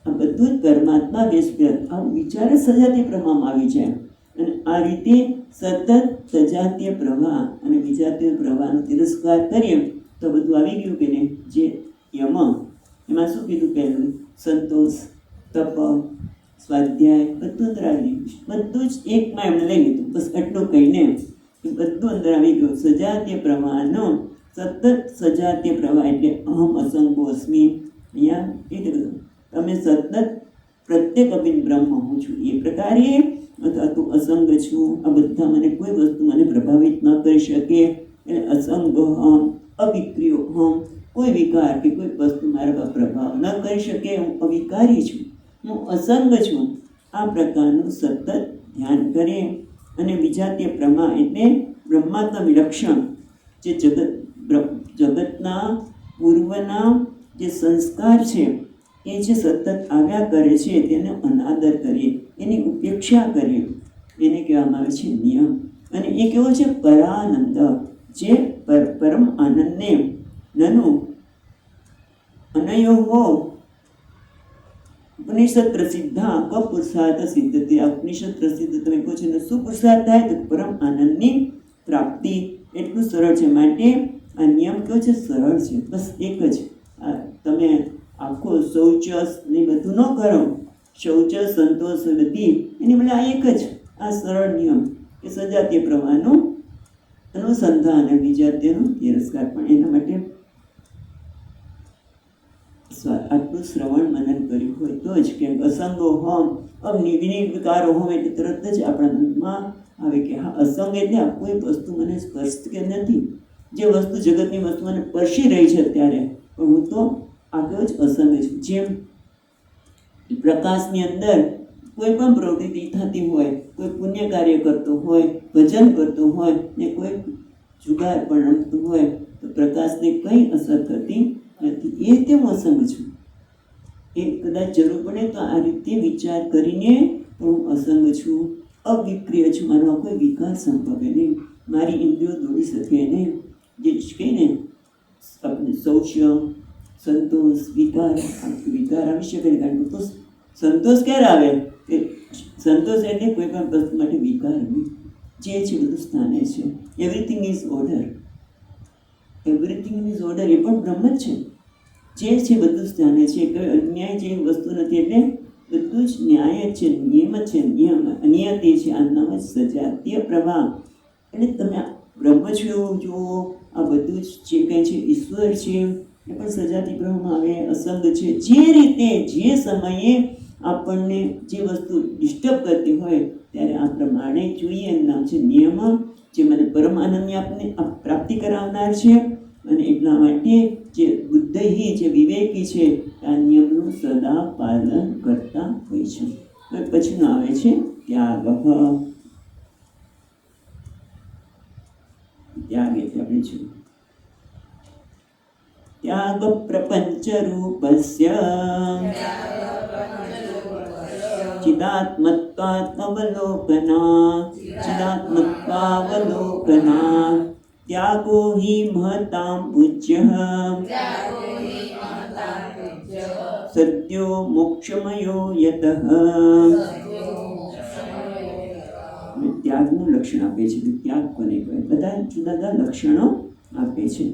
આ બધું જ પરમાત્મા વ્યસ્ત. આ વિચાર જ સજાતીય પ્રવાહમાં આવી જાય. અને આ રીતે સતત સજાતીય પ્રવાહ અને વિજાતીય પ્રવાહનો તિરસ્કાર કરીએ તો બધું આવી ગયું કે ને. જે યમ એમાં શું કીધું? પહેલું સંતોષ, તપ, સ્વાધ્યાય બધું અંદર આવી ગયું. બધું જ એકમાં એમણે લઈ લીધું. બસ એટલું કહીને બધું અંદર આવી ગયું. સજાતીય પ્રવાહનો સતત સજાતીય પ્રવાહ એટલે અહમ અસંગો અસ્મિ. અહીંયા એટલે બધું તમે સતત પ્રત્યેક અભિન્ન બ્રહ્મ હું છું એ પ્રકારે, અથવા તું અસંગ છું, આ બધા મને કોઈ વસ્તુ મને પ્રભાવિત ન કરી શકે. એટલે અસંગ હમ, અવિક્રિયો હમ, કોઈ વિકાર કે કોઈ વસ્તુ મારા પર પ્રભાવ ન કરી શકે. હું અવિકારી છું, હું અસંગ છું. આ પ્રકારનું સતત ધ્યાન કરે. અને વિજાતીય પ્રમા એટલે બ્રહ્માત્મા વિલક્ષણ જે જગતના પૂર્વના જે સંસ્કાર છે એ જે સતત આવ્યા કરે છે તેનો અનાદર કરીએ, એની ઉપેક્ષા કરીએ, એને કહેવામાં આવે છે નિયમ. અને એ કેવો છે? પરાનંદ, જે પરમ આનંદને નનુ અનયો ઉપનિષદ પ્રસિદ્ધા પુરુષાર્થ સિદ્ધતિ. આ ઉપનિષદ પ્રસિદ્ધ તમે કહો છો ને શું પુરુષાર્થ થાય? તો પરમ આનંદની પ્રાપ્તિ. એટલું સરળ છે. માટે આ નિયમ કયો છે? સરળ છે. બસ એક જ. તમે આખો શૌચ ને બધું ન કરો, શૌચ સંતોષ બધી એની બદલે આ એક જ આ સરળ નિયમ કે સજાતીય પ્રવાહનું અનુસંધાન અને વિજાતીયનો તિરસ્કાર. પણ એના માટે આટલું શ્રવણ મનન કર્યું હોય તો જ. કે અસંગો હોમ વિકારો હોમ એટલે તરત જ આપણા મનમાં આવે કે હા, અસંગ એટલે આ કોઈ વસ્તુ મને સ્પર્શ કે નથી. જે વસ્તુ જગતની વસ્તુ મને સ્પર્શી રહી છે અત્યારે, પણ હું તો આગળ જ અસંગ છું. જેમ પ્રકાશની અંદર કોઈ પણ પ્રવૃત્તિ થતી હોય, કોઈ પુણ્ય કાર્ય કરતો હોય, ભજન કરતો હોય ને કોઈ જુગાર પણ રમતું હોય, તો પ્રકાશને કંઈ અસર થતી નથી. એ રીતે હું અસંગ છું. એ કદાચ જરૂર પડે તો આ રીતે વિચાર કરીને હું અસંગ છું, અવિક્રિય છું. મારામાં કોઈ વિકાર સંભવે નહીં, મારી ઇન્દ્રિયો દોડી શકે નહીં. જે કહીને આપણે શૌચ્ય, સંતોષ, વિકાર આવી શકે નહીં. કારણ કે સંતોષ ક્યારે આવે? કે સંતોષ એટલે કોઈ પણ વસ્તુ માટે વિકાર નહીં. જે છે બધું સ્થાને છે. Everything is order. Everything is order, એ પણ બ્રહ્મ જ છે. જે છે બધું જ જાણે છે, કોઈ અન્યાય જેવી વસ્તુ નથી. એટલે બધું જ ન્યાય જ છે, નિયમ જ છે. નિયમ અનિયતિ છે, આ નામ જ સજાતીય પ્રવાહ. એટલે તમે બ્રહ્મ છો એવું જુઓ, આ બધું જ જે કંઈ છે ઈશ્વર છે, એ પણ સજાતી પ્રવાહમાં આવે, અસંગ છે. જે રીતે જે સમયે આપણને જે વસ્તુ ડિસ્ટર્બ કરતી હોય ત્યારે આ પ્રમાણે જોઈએ. એનું નામ છે નિયમ, જે મને પરમ આનંદની આપને પ્રાપ્તિ કરાવનાર છે. અને એટલા માટે જે બુદ્ધિ, જે વિવેકી છે, આ નિયમનું સદા પાલન કરતા હોય છે. હવે પછીનું આવે છે ત્યાગ. ત્યાગ એટલે આપણે જોઈએ ત્યાગ પ્રપંચ રૂપસ્ય ચિદાત્મત્વાવલોકના ચિદાત્મત્વાવલોકના ત્યાગો હિ મહતાં પૂજ્ય સદ્યો મોક્ષમયો યતઃ. ત્યાગનું લક્ષણ આપે છે કે ત્યાગ કોને કહેવાય. બધા જુદા જુદા લક્ષણો આપે છે.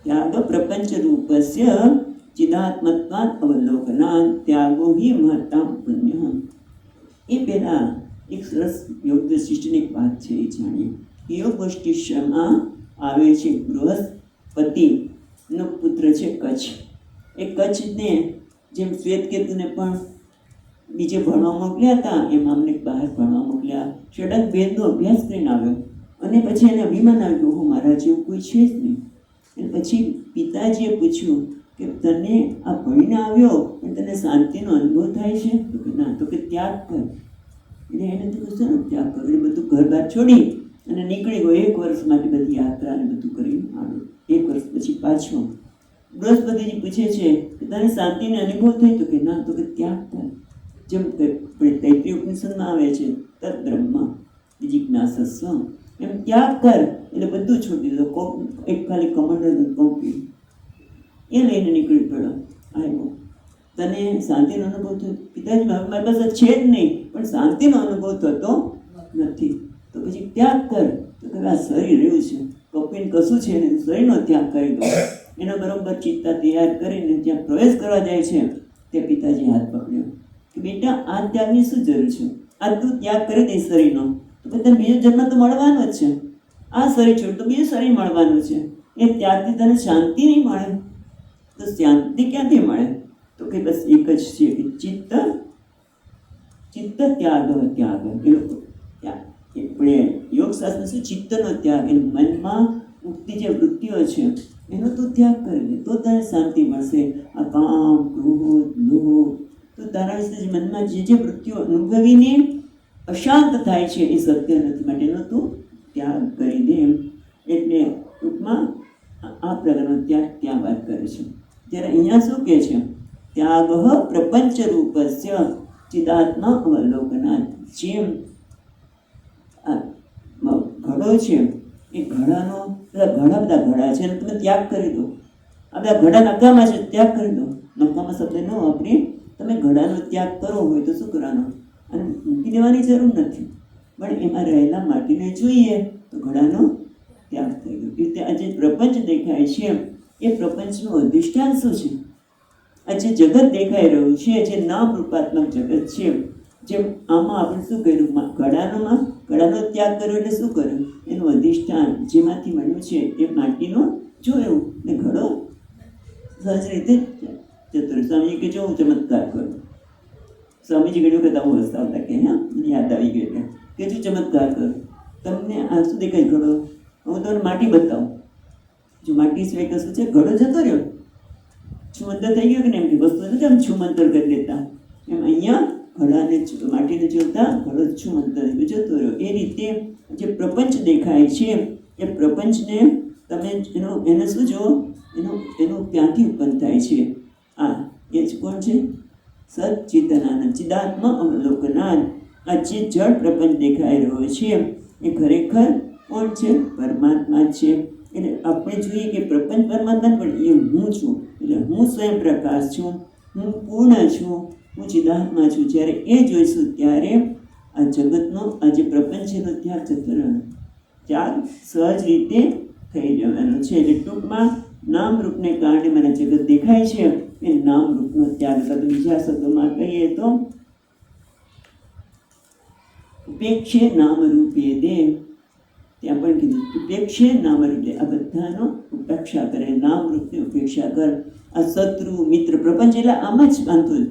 ત્યાગ પ્રપંચ રૂપસ્ય ચિદાત્મત્વાત અવલોકનાત ત્યાગો હિ મહતાં પુણ્ય. એ પહેલા એક સરસ યોગ વશિષ્ઠની એક વાત છે, એ જાણીએ. યોગ વશિષ્ઠમાં આવે છે બૃહસ્પતિનો પુત્ર છે કચ્છ. એ કચ્છને જેમ શ્વેતકેતુને પણ બીજે ભણવા મોકલ્યા હતા, એમ અમને બહાર ભણવા મોકલ્યા. ષડંગ વેદનો અભ્યાસ કરીને આવ્યો અને પછી એને અભિમાન આવ્યું, હું મારા જેવું કોઈ છે જ નહીં. અને પછી પિતાજીએ પૂછ્યું કે તને આ ભણીને આવ્યો પણ તને શાંતિનો અનુભવ થાય છે? તો કે ના. તો કે ત્યાગ કર. એટલે એને તો કશું ત્યાગ કરો. એટલે બધું ઘર બાર છોડી અને નીકળી ગયો. 1 વર્ષ માટે બધી યાત્રા અને બધું કરીને આવ્યો. 1 વર્ષ પછી પાછો બૃહસ્પતિજી પૂછે છે કે તને શાંતિનો અનુભવ થાય? તો કે ના. તો કે ત્યાગ કર. જેમ તૈત્રીય ઉપનિષદમાં આવે છે તદ બ્રહ્મ જિજ્ઞાસસ્વ, એમ ત્યાગ કર. એટલે બધું છોડી દીધું. એક ખાલી કમંડલ કોપી એ લઈને નીકળી પડ્યો. આવ્યો, તને શાંતિનો અનુભવ થયો? પિતાજી મારી પાસે છે જ નહીં, પણ શાંતિનો અનુભવ થતો નથી. તો પછી ત્યાગ કર. તો કે આ શરીર રહ્યું છે, કપીને કશું છે ને, શરીરનો ત્યાગ કરી દો. એનો બરોબર ચિત્તા તૈયાર કરીને જ્યાં પ્રવેશ કરવા જાય છે તે પિતાજી હાથ પકડ્યો કે બેટા આ ત્યાગની શું જરૂર છે? આ તું ત્યાગ કરી દે શરીરનો તો પછી બીજો જન્મ તો મળવાનો જ છે. આ શરીર છોડ તો બીજું શરીર મળવાનું છે. એ ત્યાગથી તને શાંતિ નહીં મળે. તો શાંતિ ક્યાંથી મળે? તો કે બસ એક જ છે કે ચિત્ત ત્યાગ. ત્યાગ એ લોકો આપણે યોગશાસ્ત્ર શું ચિત્તનો ત્યાગ, એટલે મનમાં ઉઠતી જે વૃત્તિઓ છે એનો તું ત્યાગ કરી દે તો તને શાંતિ મળશે. આ કામ, ક્રોધ, લોભ, તો તારા વિશે મનમાં જે વૃત્તિઓ અનુભવીને અશાંત થાય છે એ સત્ય નથી, માટેનો તું ત્યાગ કરી દે. એટલે ટૂંકમાં આ પ્રકારનો ત્યાગ ત્યાં વાત કરે છે. ત્યારે અહીંયા શું કહે છે? ત્યાગ પ્રપંચ રૂપસ્ય ચિદાત્મા અવલોકનાત. જેમ આ ઘડો છે, એ ઘડા બધા ઘડા છે અને તમે ત્યાગ કરી દો. આ બધા ઘડા નકામા છે, ત્યાગ કરી દો. નકામા શબ્દ ન વાપરી. તમે ઘડાનો ત્યાગ કરવો હોય તો શું કરવાનો? અને મૂકી દેવાની જરૂર નથી, પણ એમાં રહેલા માટીને જોઈએ તો ઘડાનો ત્યાગ થઈ ગયો. એટલે આ જે પ્રપંચ દેખાય છે એ પ્રપંચનું અધિષ્ઠાન શું છે? આ જે જગત દેખાઈ રહ્યું છે, જે નામ રૂપાત્મક જગત છે, જેમ આમાં આપણે શું કર્યું? ઘડાનો ત્યાગ કર્યો એટલે શું કર્યું? એનું અધિષ્ઠાન જેમાંથી મળ્યું છે એ માટીનો જોયું ને ઘડો સહજ રીતે જતો. સ્વામીજી કે જો હું ચમત્કાર કરું. સ્વામીજી ઘડ્યું કે હું હસતા હતા કે હા યાદ આવી ગયું કે જો ચમત્કાર કરું. તમને આ શું દેખાય? ઘડો. હું તમને માટી બતાવું. જો માટી સિવાય કશું છે? ઘડો જતો રહ્યો. છુમંતર થઈ ગયો કે ને? એમ કે વસ્તુ નથી આમ છુમંતર કરી લેતા, એમ અહીંયા ઘડાને માટીને જોતા ઘડો છુમંતર જતો રહ્યો. એ રીતે જે પ્રપંચ દેખાય છે એ પ્રપંચને તમે એને શું જુઓ? એનું ક્યાંથી ઉત્પન્ન થાય છે? એ જ કોણ છે? સચ્ચિદાનંદ ચિદાત્મા અવલોકનાદ. આ જે જળ પ્રપંચ દેખાઈ રહ્યો છે એ ખરેખર કોણ છે? પરમાત્મા છે. એટલે આપણે જોઈએ કે પ્રપંચ પરમાત્મા પણ એ હું છું. એટલે હું સ્વયં પ્રકાશ છું, હું પૂર્ણ છું. હું ચિદાત્મા છું. જ્યારે એ જોઈશું ત્યારે આ જગતનો, આ જે પ્રપંચ છે એનો ત્યાગ જતો રહેવાનો, ત્યાગ સહજ રીતે થઈ જવાનો છે. એટલે ટૂંકમાં નામરૂપને કારણે મને જગત દેખાય છે એ નામરૂપનો ત્યાગ. બીજા શબ્દોમાં કહીએ તો ઉપેક્ષે નામરૂપે દેવ, ત્યાં પણ કીધું ઉપેક્ષે નામરૂપે, આ બધાનો ઉપેક્ષા કરે, નામરૂપની ઉપેક્ષા કર. આ શત્રુ મિત્ર પ્રપંચ એટલે આમ જ માનતું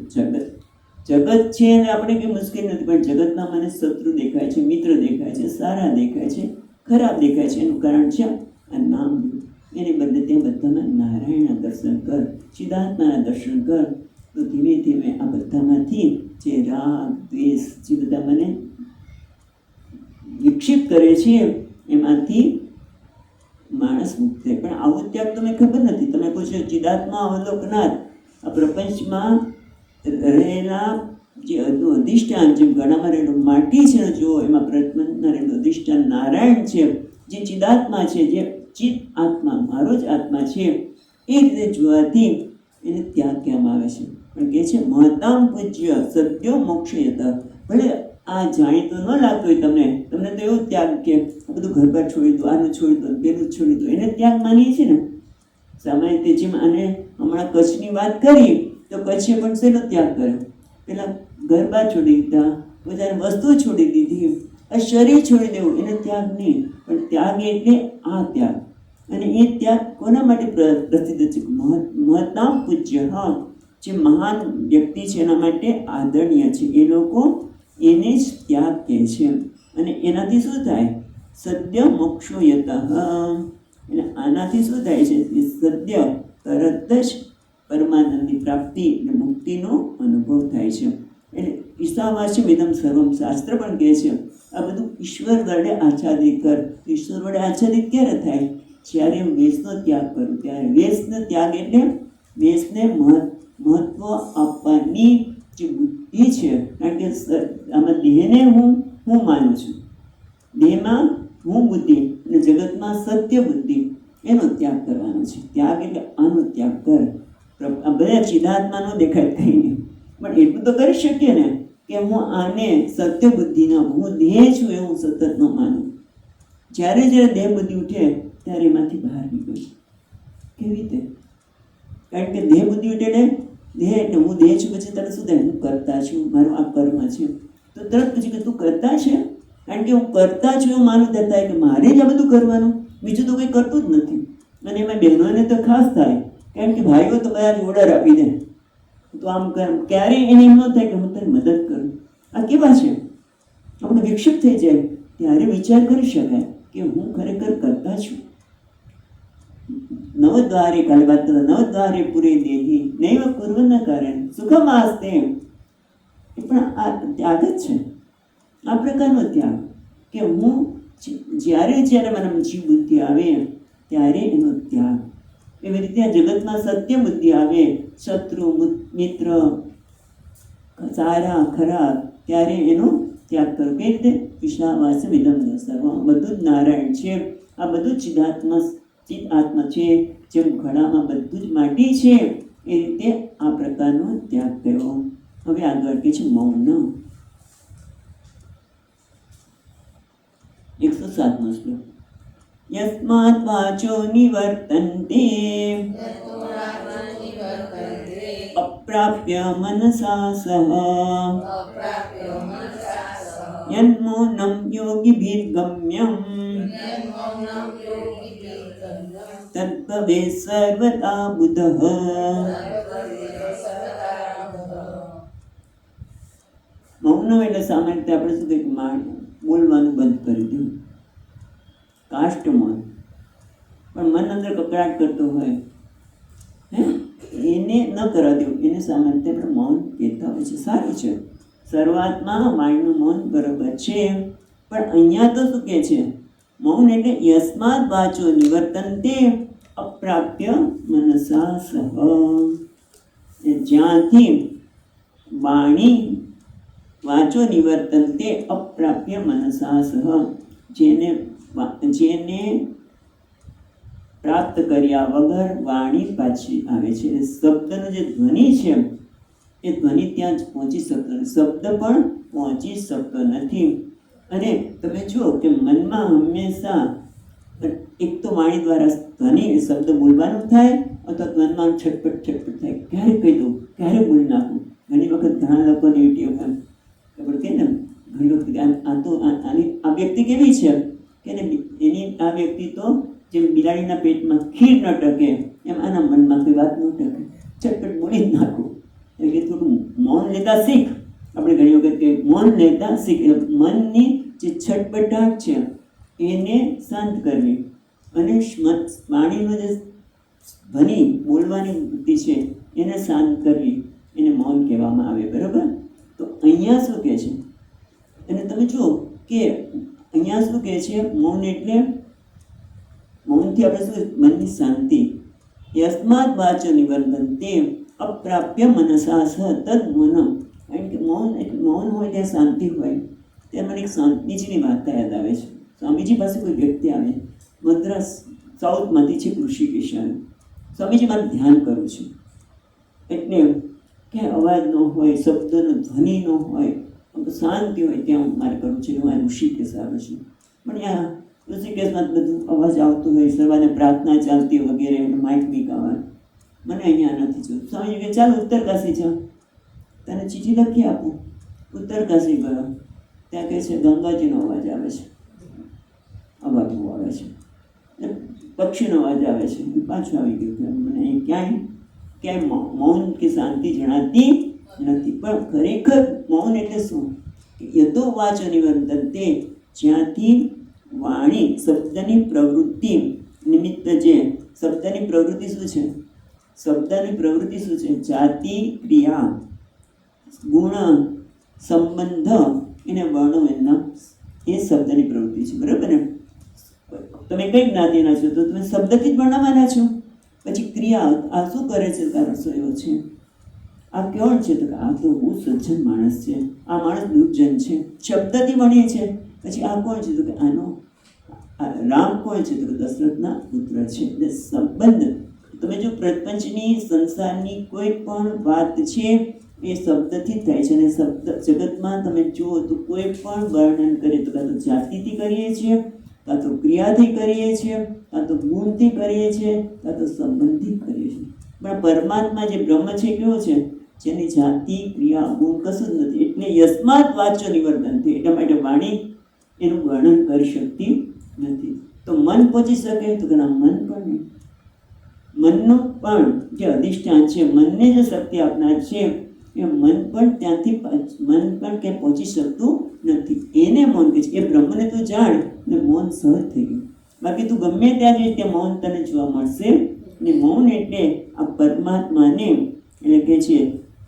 જગત છે અને આપણે કંઈ મુશ્કેલ નથી, પણ જગતના મને શત્રુ દેખાય છે, મિત્ર દેખાય છે, સારા દેખાય છે, ખરાબ દેખાય છે. એનું કારણ છે આ નામરૂપ. એને બદલે તે બધામાં નારાયણના દર્શન કર, ચિદાત્માના દર્શન કર, તો ધીમે ધીમે આ બધામાંથી જે રાગ દ્વેષ જે બધા મને વિક્ષેપ કરે છે એમાંથી માણસ મુક્ત થાય. પણ આવો ત્યાગ તમને ખબર નથી. તમે પૂછો ચિદાત્મા અવલોકનાથ, આ પ્રપંચમાં રહેલા જે અધિષ્ઠાન, જે ગળામાં રહેલું માટી છે જો એમાં પ્રપંચમાં રહેલું અધિષ્ઠાન નારાયણ છે, જે ચિદાત્મા છે, જે ચિત આત્મા, મારો જ આત્મા છે, એ રીતે જોવાથી એને ત્યાગ કહેવામાં આવે છે. પણ કહે છે મહત્તમ પૂજ્ય સત્યો મોક્ષયત. ભલે આ જાણીતું ન લાગતું હોય તમને તો એવું ત્યાગ કે બધું ઘર બાર છોડી દો, આનું છોડી દો, પેલું છોડી દો, એને ત્યાગ માનીએ છીએ ને. સામાન્ય રીતે જેમ આને હમણાં કચ્છની વાત કરી તો કચ્છે પણ શેનો ત્યાગ કર્યો? પેલા ઘર બાર છોડી દીધા, પોતાની વસ્તુ છોડી દીધી, આ શરીર છોડી દેવું એને ત્યાગ નહીં. પણ ત્યાગ એટલે આ ત્યાગ. અને એ ત્યાગ કોના માટે પ્રસિદ્ધ છે? મહત્તમ પૂજ્ય, હા, જે મહાન વ્યક્તિ છે એના માટે આદરણીય છે એ લોકો એને જ ત્યાગ કહે છે. અને એનાથી શું થાય? સદ્ય મોક્ષો યતઃ. એટલે આનાથી શું થાય છે? સદ્ય તરત જ પરમાનંદની પ્રાપ્તિ અને મુક્તિનો અનુભવ થાય છે. એટલે ઈશાવાસ્યમ ઇદમ સર્વમ, શાસ્ત્ર પણ કહે છે આ બધું ઈશ્વર વડે આચ્છાદિત કર. ઈશ્વર વડે આચ્છાદિત ક્યારે થાય? જ્યારે હું વેશનો ત્યાગ કરું ત્યારે. વેશનો ત્યાગ એટલે વેશને મહત્વ આપવાની જે બુદ્ધિ છે. કારણ કે આમાં દેહને હું માનું છું, દેહમાં હું બુદ્ધિ અને જગતમાં સત્ય બુદ્ધિ, એનો ત્યાગ કરવાનો છે. ત્યાગ એટલે આનો ત્યાગ કર. આ બધા ચિદાત્માનો દેખાય કંઈ નહીં, પણ એટલું તો કરી શકીએ ને કે હું આને સત્ય બુદ્ધિના, હું દેહ છું એવું સતત ન માનું. જ્યારે દેહ બુદ્ધિ ઉઠે ત્યારે એમાંથી બહાર નીકળું. કેવી રીતે? કારણ કે દેહ બુદ્ધિ ઉઠે એટલે દેહ એટલે હું દેહ છું, પછી તરત શું થાય? હું કરતા છું, મારું આ કર્મ છે. તો તરત પછી કે તું કરતા છે? કારણ કે હું કરતા છું એવું માનું દેતા કે મારે જ આ બધું કરવાનું, બીજું તો કંઈ કરતું જ નથી. અને એમાં બહેનોને તો ખાસ થાય, કારણ કે ભાઈઓ તો બધા ઓર્ડર આપી દે, તો આમ કર. ક્યારેય એને એમ ન થાય કે હું તારી મદદ કરું. આ કેવા છે? આપણે વિક્ષેપ થઈ જાય ત્યારે વિચાર કરી શકાય કે હું ખરેખર કરતા છું. નવદ્વારે, કાલે વાત કરતા, નવદ્વારે પૂરે દેહી નૈવ પૂર્વના કારણે સુખમ આસ્તે. એ પણ આ ત્યાગ જ છે, આ પ્રકારનો ત્યાગ કે હું જ્યારે મને જીવ બુદ્ધિ આવે ત્યારે એનો ત્યાગ. એવી રીતે આ જગતમાં સત્ય બુદ્ધિ આવે, શત્રુ મિત્ર, સારા ખરાબ, ત્યારે એનો ત્યાગ કરો. કઈ રીતે? ઈશાવાસ્યમ ઇદમ સર્વમ, બધું જ નારાયણ છે, આ બધું જ ચિત આત્મા છે. જેમ ઘડામાં બધું જ માટી છે એ રીતે આ પ્રકારનો ત્યાગ કર્યો. હવે આગળ કે છે મૌન. 107મો શ્લોક. યસ્માત વાચો નિવર્તન્તે અપ્રાપ્ય મનસા સહ યન્મૌનમ યોગિભિર્ગમ્યં તદ્ભવે સર્વદા બુધઃ. મૌન એટલે સામાન્ય રીતે આપણે શું કહીએ? બોલવાનું બંધ કરી દેવું, કાષ્ટ મૌન. પણ મન અંદર કકડાટ કરતો હોય એને ન કરવા દેવું, એને સામાન્ય રીતે આપણે મૌન કહેતા હોય છે. સારું છે, શરૂઆતમાં વાણીનું મૌન બરોબર છે, પણ અહીંયા તો શું કહે છે? મૌન એટલે યસ્માદ વાચો નિવર્તન્તે અપ્રાપ્ય મનસા સહ. જ્યાંથી વાણી વાચો નિવર્તન્તે અપ્રાપ્ય મનસા સહ, જેને પ્રાપ્ત કર્યા વગર વાણી પાછી આવે છે. શબ્દનો જે ધ્વનિ છે એ ધ્વનિ ત્યાં જ પહોંચી શકતો નથી, શબ્દ પણ પહોંચી શકતો નથી. અને તમે જુઓ કે મનમાં હંમેશા એક તો વાણી દ્વારા ધ્વનિ શબ્દ બોલવાનું થાય અથવા મનમાં છટપટ છટપટ થાય, ક્યારે કહી દઉં, ક્યારે બોલી નાખું. ઘણી વખત ઘણા લોકોને એવી ખબર કે ને ઘણી વખત આ વ્યક્તિ કેવી છે કે એની આ વ્યક્તિ તો જેમ બિલાડીના પેટમાં ખીર ન ટકે એમ આના મનમાં કોઈ વાત ન ટકે, છટપટ બોલી જ નાખું. એટલે થોડું મૌન લેતા શીખ. આપણે ઘણી વખત કે મૌન લેતા શીખ, એટલે મનની જે છટપટાટ છે એને શાંત કરવી અને વાણીનો જે ધ્વનિ બોલવાની વૃત્તિ છે એને શાંત કરવી, એને મૌન કહેવામાં આવે. બરાબર? તો અહીંયા શું કહે છે, અને તમે જુઓ કે અહીંયા શું કહે છે, મૌન એટલે મૌનથી આપણે શું, મનની શાંતિ. યસ્માત વાચો નિવર્તન તે અપ્રાપ્ય મનસા સ તદ મૌનમ. કારણ કે મૌન હોય ત્યાં શાંતિ હોય. ત્યાં મને એક શાંતિજીની વાર્તા યાદ આવે છે. સ્વામીજી પાસે કોઈ વ્યક્તિ આવે, મદ્રાસ સાઉથમાંથી છે, ઋષિકેશ. સ્વામીજી મારે ધ્યાન કરવું છે, એટલે કે અવાજ ન હોય, શબ્દનો ધ્વનિ ન હોય, શાંતિ હોય ત્યાં મારે કરવું છે. હું આ ઋષિકેશ આવે છે, પણ આ ઋષિકેશમાં બધું અવાજ આવતો હોય, સવારે પ્રાર્થના ચાલતી વગેરે, માઇક બીક આવે, મને અહીંયા નથી જોયું. સ્વામીજી કે ચાલ ઉત્તરકાશી જા, તને ચીઠી લખી આપું. ઉત્તરકાશી ગયો, ત્યાં કહે છે ગંગાજીનો અવાજ આવે છે, અવાજ બહુ આવે છે, પક્ષીનો અવાજ આવે છે. પાછું આવી ગયું કે મને અહીં ક્યાંય મૌન કે શાંતિ જણાતી નથી. પણ ખરેખર મૌન એટલે શું? યતો વાચો નિવર્તન તે, જ્યાંથી વાણી શબ્દની પ્રવૃત્તિ નિમિત્ત, જે શબ્દની પ્રવૃત્તિ શું છે, શબ્દની પ્રવૃત્તિ શું છે, જાતિ, ક્રિયા, ગુણ, સંબંધ એને વર્ણો એના, એ શબ્દની પ્રવૃત્તિ છે. બરાબર ને? તમે કઈ જ્ઞાતિના છો તો તમે શબ્દથી જ વર્ણવાના છો. પછી ક્રિયા, આ શું કરે છે, તારો રસોઈયો છે, આ કોણ છે, તો આ તો બહુ સજ્જન માણસ છે, આ માણસ દુર્જન છે, શબ્દથી વણીએ છે. પછી આ કોણ છે, તો કે આનો રામ કોણ છે, તો દશરથના પુત્ર છે. એટલે સંબંધ. તમે જો પ્રપંચની સંસારની કોઈ પણ વાત છે એ શબ્દથી થાય છે. અને શબ્દ જગતમાં તમે જુઓ તો કોઈ પણ વર્ણન કરે તો કાં તો જાતિથી કરીએ છીએ, કાં તો ક્રિયાથી કરીએ છીએ, કાં તો ગુણથી કરીએ છીએ, કાં તો સંબંધથી કરીએ છીએ. પણ પરમાત્મા જે બ્રહ્મ છે કેવો છે, જેની જાતિ, ક્રિયા, ગુણ કશું જ નથી. એટલે યસ્માત વાચો નિવર્તન થઈ, એટલા માટે વાણી એનું વર્ણન કરી શકતી નથી. તો મન પહોંચી શકે, તો કે ના, મન પણ નહીં. મનનું પણ જે અધિષ્ઠાન છે, મનને જે શક્તિ આપનાર છે, એ મન પણ ત્યાંથી ક્યાંય પહોંચી શકતું નથી. એને મૌન કહે છે. એ બ્રહ્મને તો જાણ ને મૌન સહજ થઈ ગયું. બાકી તું ગમે ત્યાં જઈ ત્યાં મૌન તને જોવા મળશે. અને મૌન એટલે આ પરમાત્માને, એટલે કે છે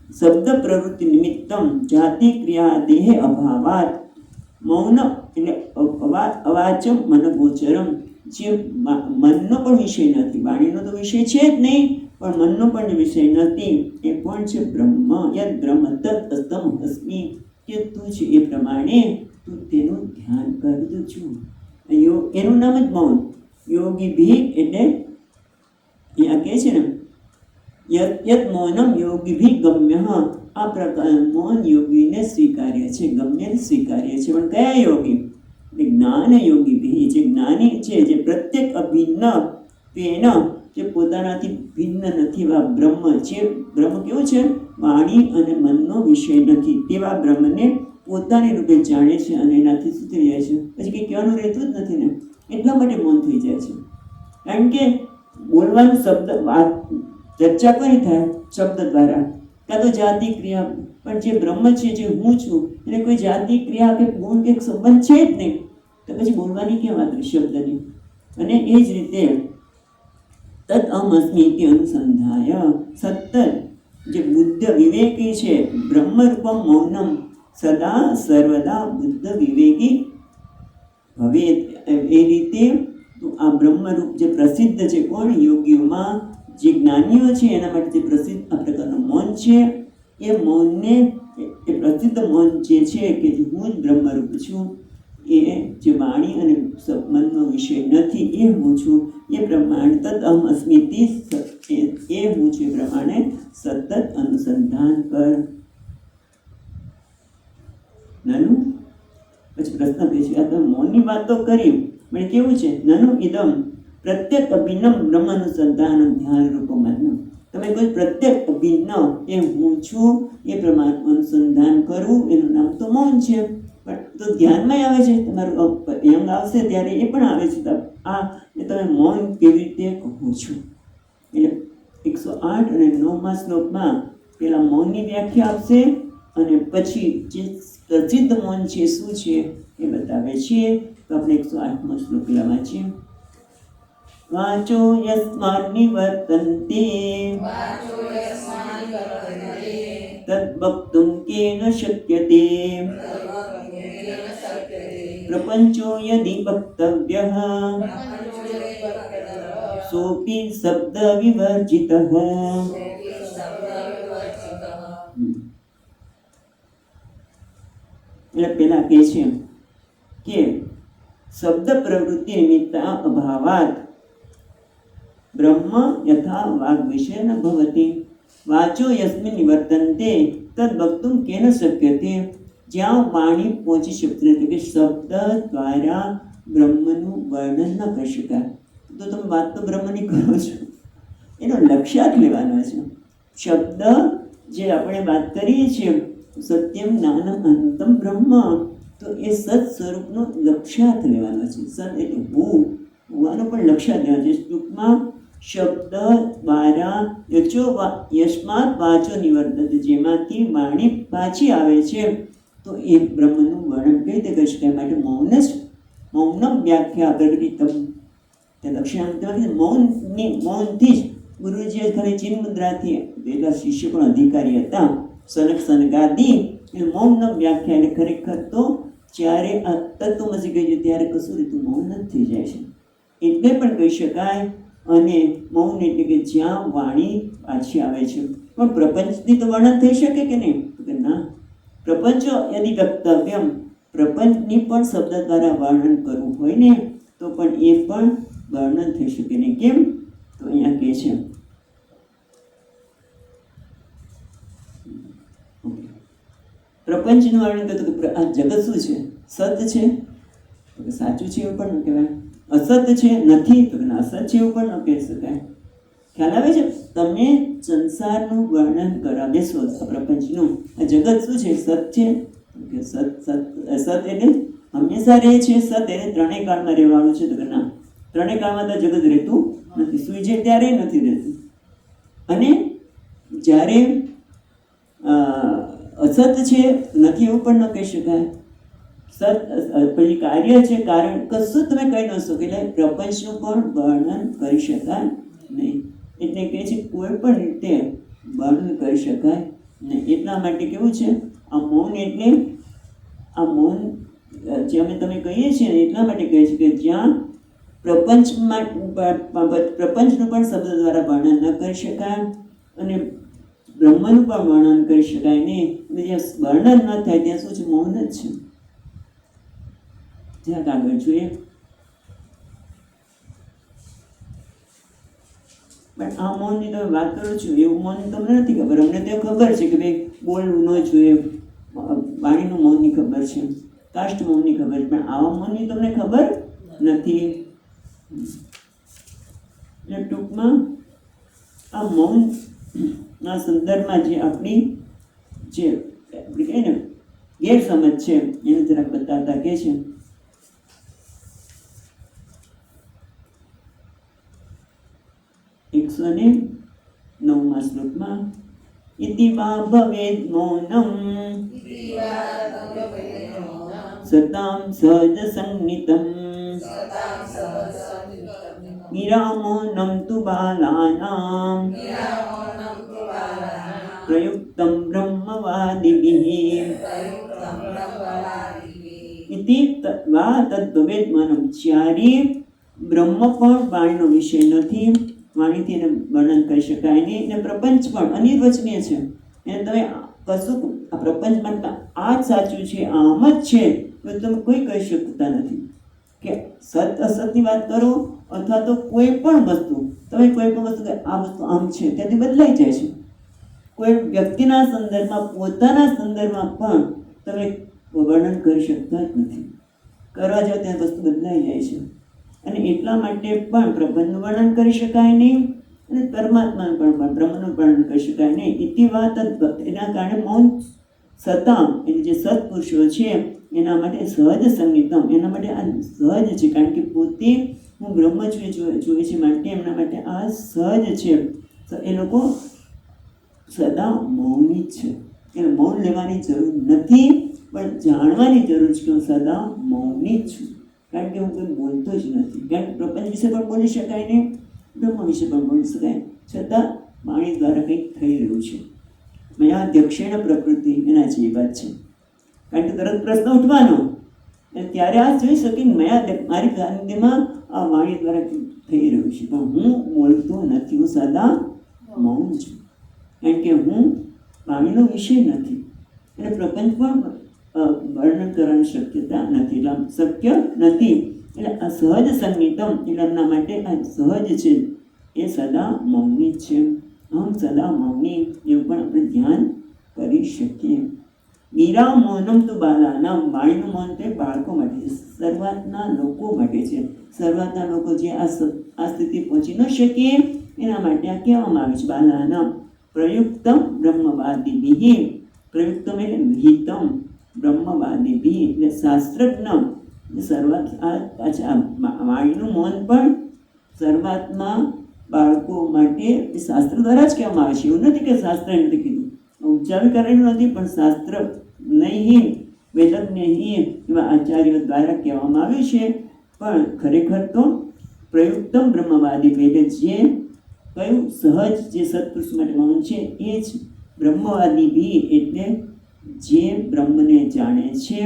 શબ્દ પ્રવૃત્તિ નિમિત્તમ જાતિ ક્રિયા દેહ અભાવાત. મૌન એટલે અવાચમ મનગોચરમ, જે મનનો પણ વિષય નથી, વાણીનો તો વિષય છે જ નહીં, પણ મનનો પણ વિષય નથી. એ પણ છે બ્રહ્મ. યદ બ્રહ્મ તદ અસ્તમ અસ્મિ. કે તું છે એ પ્રમાણે તું તેનું ધ્યાન કરજો છું. એનું નામ જ મૌન. યોગી ભી એટલે અહીંયા કહે છે ને, યત મૌનમ યોગી ભી ગમ્ય. આ પ્રકાર મૌન યોગીને સ્વીકાર્ય છે, ગમ્યને સ્વીકાર્ય છે. પણ કયા યોગી? જ્ઞાન યોગી ભી, જે જ્ઞાની છે, જે પ્રત્યેક અભિન્ન તેન, જે પોતાનાથી ભિન્ન નથી એવા બ્રહ્મ છે. બ્રહ્મ કેવું છે? વાણી અને મનનો વિષય નથી. તેવા બ્રહ્મને પોતાની રૂપે જાણે છે અને એનાથી શું થઈ જાય છે, પછી કંઈ કહેવાનું રહેતું જ નથી ને, એટલા માટે મૌન થઈ જાય છે. કારણ કે બોલવાનું શબ્દ, વાત, ચર્ચા કરી થાય શબ્દ દ્વારા, કાં તો જાતિ ક્રિયા. પણ જે બ્રહ્મ છે, જે હું છું, એને કોઈ જાતિ ક્રિયા કે ગુણ કે સંબંધ છે જ નહીં, તો પછી બોલવાની ક્યાં વાત શબ્દની? અને એ જ રીતે તદ અમસ્મિતિ અનુસંધાય, સતત જે બુદ્ધ વિવેકી છે, બ્રહ્મરૂપમ મૌનમ સદા સર્વદા બુદ્ધ વિવેકી હવે. એ રીતે આ બ્રહ્મરૂપ જે પ્રસિદ્ધ છે, કોણ? યોગીઓમાં જે જ્ઞાનીઓ છે એના માટે જે પ્રસિદ્ધ આ પ્રકારનું મૌન છે, એ મૌનને, એ પ્રસિદ્ધ મૌન જે છે કે હું જ બ્રહ્મરૂપ છું, એ જે વાણી અને મનનો વિષય નથી, એ હું છું, એ પ્રમાણે તદ અહમ અસ્મિતિ એ હું છું એ પ્રમાણે સતત અનુસંધાન કર. નાનું પછી પ્રશ્ન કહે છે, આ તમે મૌનની વાત તો કરી, પણ કેવું છે? નનુ ઇદમ પ્રત્યેક અભિન્ન બ્રહ્માનુસંધાન ધ્યાન રૂપમાં. તમે કોઈ પ્રત્યેક અભિન્ન એ હું છું એ પ્રમાણે અનુસંધાન કરવું, એનું નામ તો મૌન છે. પણ તો ધ્યાનમાં આવે છે, તમારું એમ આવશે ત્યારે એ પણ આવે છે. આ એ તમે મૌન કેવી રીતે કહો છો? એટલે 108 અને 9મા શ્લોકમાં પેલા મૌનની વ્યાખ્યા આપશે અને પછી જે પ્રસિદ્ધ મૌન છે શું છે એ બતાવે છે. તો આપણે 108મો શ્લોક પેલા વાંચીએ. વાચો યસ્માન નિવર્તન્તે તદ્વક્તું કેન શક્યતે પ્રપંચો યદિ વક્તવ્યઃ સોપી શબ્દ વિવર્જિતઃ. એટલે પેલા કહે છે કે શબ્દ પ્રવૃત્તિ નિમિત્તા અભાવાત બ્રહ્મ યથા વાગ વિષય ન ભવતી. વાચો યસ્મિન નિવર્તન્તે તદ વક્તુમ કેન શક્યતે. જ્યાં વાણી પહોંચી શકતી નથી, કે શબ્દ દ્વારા બ્રહ્મનું વર્ણન ન કરી શકાય. તો તમે વાત તો બ્રહ્મની કરો છો, એનો લક્ષ્યાર્થ લેવાનો છે. શબ્દ જે આપણે વાત કરીએ છીએ સત્યમ જ્ઞાનમ અંતમ બ્રહ્મ, તો એ સત સ્વરૂપનો લક્ષ્યાર્થ લેવાનો છે. સત એટલે હોવાનો પણ લક્ષ્યાર્થ લેવાનો છે. ટૂંકમાં શબ્દ દ્વારા યસ્માત વાચો નિવર્તતે, જેમાંથી વાણી પાછી આવે છે તો એ બ્રહ્મનું વર્ણન કઈ રીતે કરી શકાય? માટે મૌનમ વ્યાખ્યા પ્રગતિતમ. તે લક્ષ્યાંત મૌનથી જ ગુરુજીએ ખાલી ચિન્હ મુદ્રાથી પેલા શિષ્ય પણ અધિકારી હતા, સનગાદી. એ મૌનમ વ્યાખ્યા એટલે ખરેખર તો જ્યારે આ તત્વમસી કહી છે ત્યારે કશું રીતું મૌન જ થઈ જાય છે, એટલે પણ કહી શકાય. અને મૌન એટલે કે જ્યાં વાણી પાછી આવે છે. પણ પ્રપંચથી તો વર્ણન થઈ શકે કે નહીં? તો ના. પ્રપંચો યદિ વક્તવ્યમ, પ્રપંચની પણ શબ્દ દ્વારા વર્ણન કરવું હોય ને તો પણ એ પણ વર્ણન થઈ શકે નહીં. કેમ? તો અહીંયા કહે છે પ્રપંચનું વર્ણન કરતું કે આ જગત શું છે? સત છે તો સાચું છે એવું પણ ન કહેવાય, અસત છે નથી તો અસત છે એવું પણ ન કહી શકાય. ખ્યાલ આવે છે? તમે સંસારનું વર્ણન કરવા બેસો પ્રપંચનું, આ જગત શું છે? સત છે કે સત એટલે હંમેશા રહે છે. સત એને ત્રણેય કાળમાં રહેવાનું છે તો કે ના, ત્રણેય કાળમાં તો જગત રહેતું નથી. સૂઈ જાય ત્યારે નથી રહેતું. અને જ્યારે અસત છે નથી એવું પણ ન કહી શકાય. સત પછી કાર્ય છે, કારણ કશું તમે કહી ન શકો. એટલે પ્રપંચનું પણ વર્ણન કરી શકાય નહીં. એટલે કહે છે કોઈ પણ રીતે વર્ણન કરી શકાય નહીં. એટલા માટે કેવું છે આ મૌન, એટલે આ મૌન જે અમે તમે કહીએ છીએ ને એટલા માટે કહીએ છીએ કે જ્યાં પ્રપંચનું પણ શબ્દ દ્વારા વર્ણન ન કરી શકાય અને બ્રહ્મનું પણ વર્ણન કરી શકાય નહીં. અને જ્યાં વર્ણન ન થાય ત્યાં શું છે? મૌન જ છે. જ્યાં આગળ જોઈએ પણ આ મૌનની તમે વાત કરો છો એવું મૌન તમને નથી ખબર. અમને તો ખબર છે કે ભાઈ બોલવું ન જોઈએ, વાણીનું મૌનની ખબર છે, કાષ્ટ મૌનની ખબર છે, પણ આવા મૌનની તમને ખબર નથી. એટલે ટૂંકમાં આ મૌનના સંદર્ભમાં જે આપણી કહીએ ને ગેરસમજ છે એને જરાક બતાવતા કહે છે એકસો ને 9મા શ્લોકમાં ઇતિ વા ભવેદ મૌનમ સતામ સહજ સંગીતમ વિરામોનમ તુ બાલાનામ પ્રયુક્તમ બ્રહ્મવાદિભિઃ ઇતિ વા તદ્ભવેદ મૌનમ. જ્યારે બ્રહ્મ પણ વાણીનો વિષય નથી, વાણીથી એને વર્ણન કરી શકાય નહીં, અને પ્રપંચ પણ અનિર્વચનીય છે. એને તમે કશું આ પ્રપંચમાં આ જ સાચું છે, આમ જ છે તો તમે કોઈ કહી શકતા નથી. કે સત અસતની વાત કરો અથવા તો કોઈ પણ વસ્તુ તમે કોઈ પણ વસ્તુ આ વસ્તુ આમ છે ત્યાંથી બદલાઈ જાય છે. કોઈ વ્યક્તિના સંદર્ભમાં, પોતાના સંદર્ભમાં પણ તમે વર્ણન કરી શકતા જ નથી. કરવા જાવ ત્યાં વસ્તુ બદલાઈ જાય છે. અને એટલા માટે પણ પ્રબંધનું વર્ણન કરી શકાય નહીં અને પરમાત્માનું પણ બ્રહ્મનું વર્ણન કરી શકાય નહીં. ઇતિ વાત એના કારણે મૌન સતામ એટલે જે સત્પુરુષો છે એના માટે સહજ સંગીતમ, એના માટે આ સહજ છે. કારણ કે પોતે હું બ્રહ્મ જોઈએ છે માટે એમના માટે આ સહજ છે. એ લોકો સદા મૌની જ છે. એટલે મૌન લેવાની જરૂર નથી, પણ જાણવાની જરૂર છે કે હું સદા મૌની જ છું. કારણ કે હું કંઈ બોલતો જ નથી. કારણ કે પ્રપંચ વિશે પણ બોલી શકાય નહીં, બ્રહ્મ વિશે પણ બોલી શકાય, છતાં વાણી દ્વારા કંઈક થઈ રહ્યું છે. મયા અધ્યક્ષેણ પ્રકૃતિ, એના જેવી વાત છે. કારણ કે તરત પ્રશ્ન ઉઠવાનો, અને ત્યારે આ જોઈ શકે મારી ગાંધીમાં આ વાણી દ્વારા થઈ રહ્યું છે, પણ હું બોલતો નથી, હું સદા મૌન છું. કારણ કે હું વાણીનો વિષય નથી અને પ્રપંચ પણ વર્ણન કરવાની શક્યતા નથી, એટલે શક્ય નથી. એટલે આ સહજ સંગીતમ એટલે એમના માટે આ સહજ છે, એ સદા મૌની જ છે. આમ સદા મૌની એવું પણ આપણે ધ્યાન કરી શકીએ. ગીરા મૌનમ તો બાલાનામ, વાણીનું મૌન તે બાળકો માટે છે, શરૂઆતના લોકો માટે છે. શરૂઆતના લોકો જે આ સ્થિતિ પહોંચી ન શકીએ એના માટે આ કહેવામાં આવે છે. બાલાનામ પ્રયુક્તમ બ્રહ્મવાદિભિ, પ્રયુક્તમ એટલે વિહિતમ, બ્રહ્મવાદિભિ એટલે શાસ્ત્રજ્ઞ. શરૂઆત પાછા વાણીનું મૌન પણ શરૂઆતમાં બાળકો માટે શાસ્ત્ર દ્વારા જ કહેવામાં આવે છે. એવું નથી કે શાસ્ત્રએ નથી કીધું, ઉચ્ચારણ કરેલું નથી, પણ શાસ્ત્ર નહીં વેદજ્ઞ એવા આચાર્યો દ્વારા કહેવામાં આવ્યું છે. પણ ખરેખર તો પ્રયુક્તમ બ્રહ્મવાદી એટલે જે કયું સહજ જે સત્પુરુષ માટે મૌન છે એ જ બ્રહ્મવાદી બી એટલે જે બ્રહ્મને જાણે છે,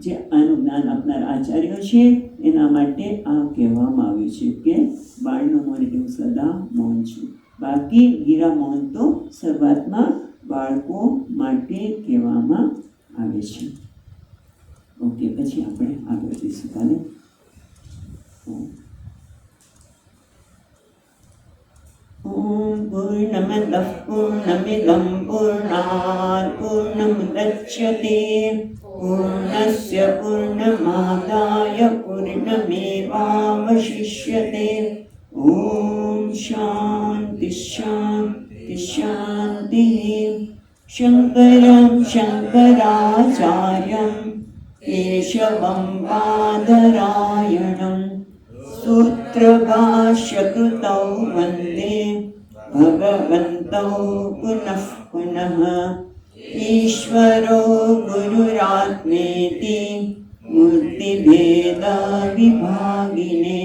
જે આનું જ્ઞાન આપનાર આચાર્યો છે, એના માટે આ કહેવામાં આવ્યું છે કે વાણીનું મૌન એટલે હું સદા મૌન છું. બાકી ગીરા મૌન તો શરૂઆતમાં બાળકો માટે કહેવામાં આવે છે. ઓકે, પછી આપણે આગળ જઈશું કાલે. ઓમ પૂર્ણમદઃ પૂર્ણમિદં પૂર્ણાત પૂર્ણમુદચ્યતે પૂર્ણસ્ય પૂર્ણમાદાય પૂર્ણમેવાવશિષ્યતે. ઓમ શાંતિ શાંતિ શાંતિ. શંકરં શંકરાચાર્યં કેશવં બાદરાયણં સૂત્રભાષ્યકૃતૌ વંદે ભગવन्तૌ પુનઃ પુનઃ. ઈશ્વરો ગુરુરાત્મેતિ મૂર્તિભેદ વિભાગિને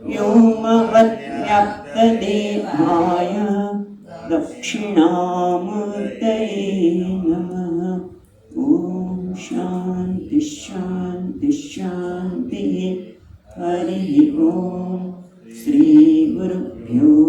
વ્યોમવદ્વ્યાપ્તદેહાય દક્ષિણામૂર્તયે નમઃ. ઓમ શાંતિ શાંતિ શાંતિ. હરિ ઓમ. શ્રી ગુરુભ્યો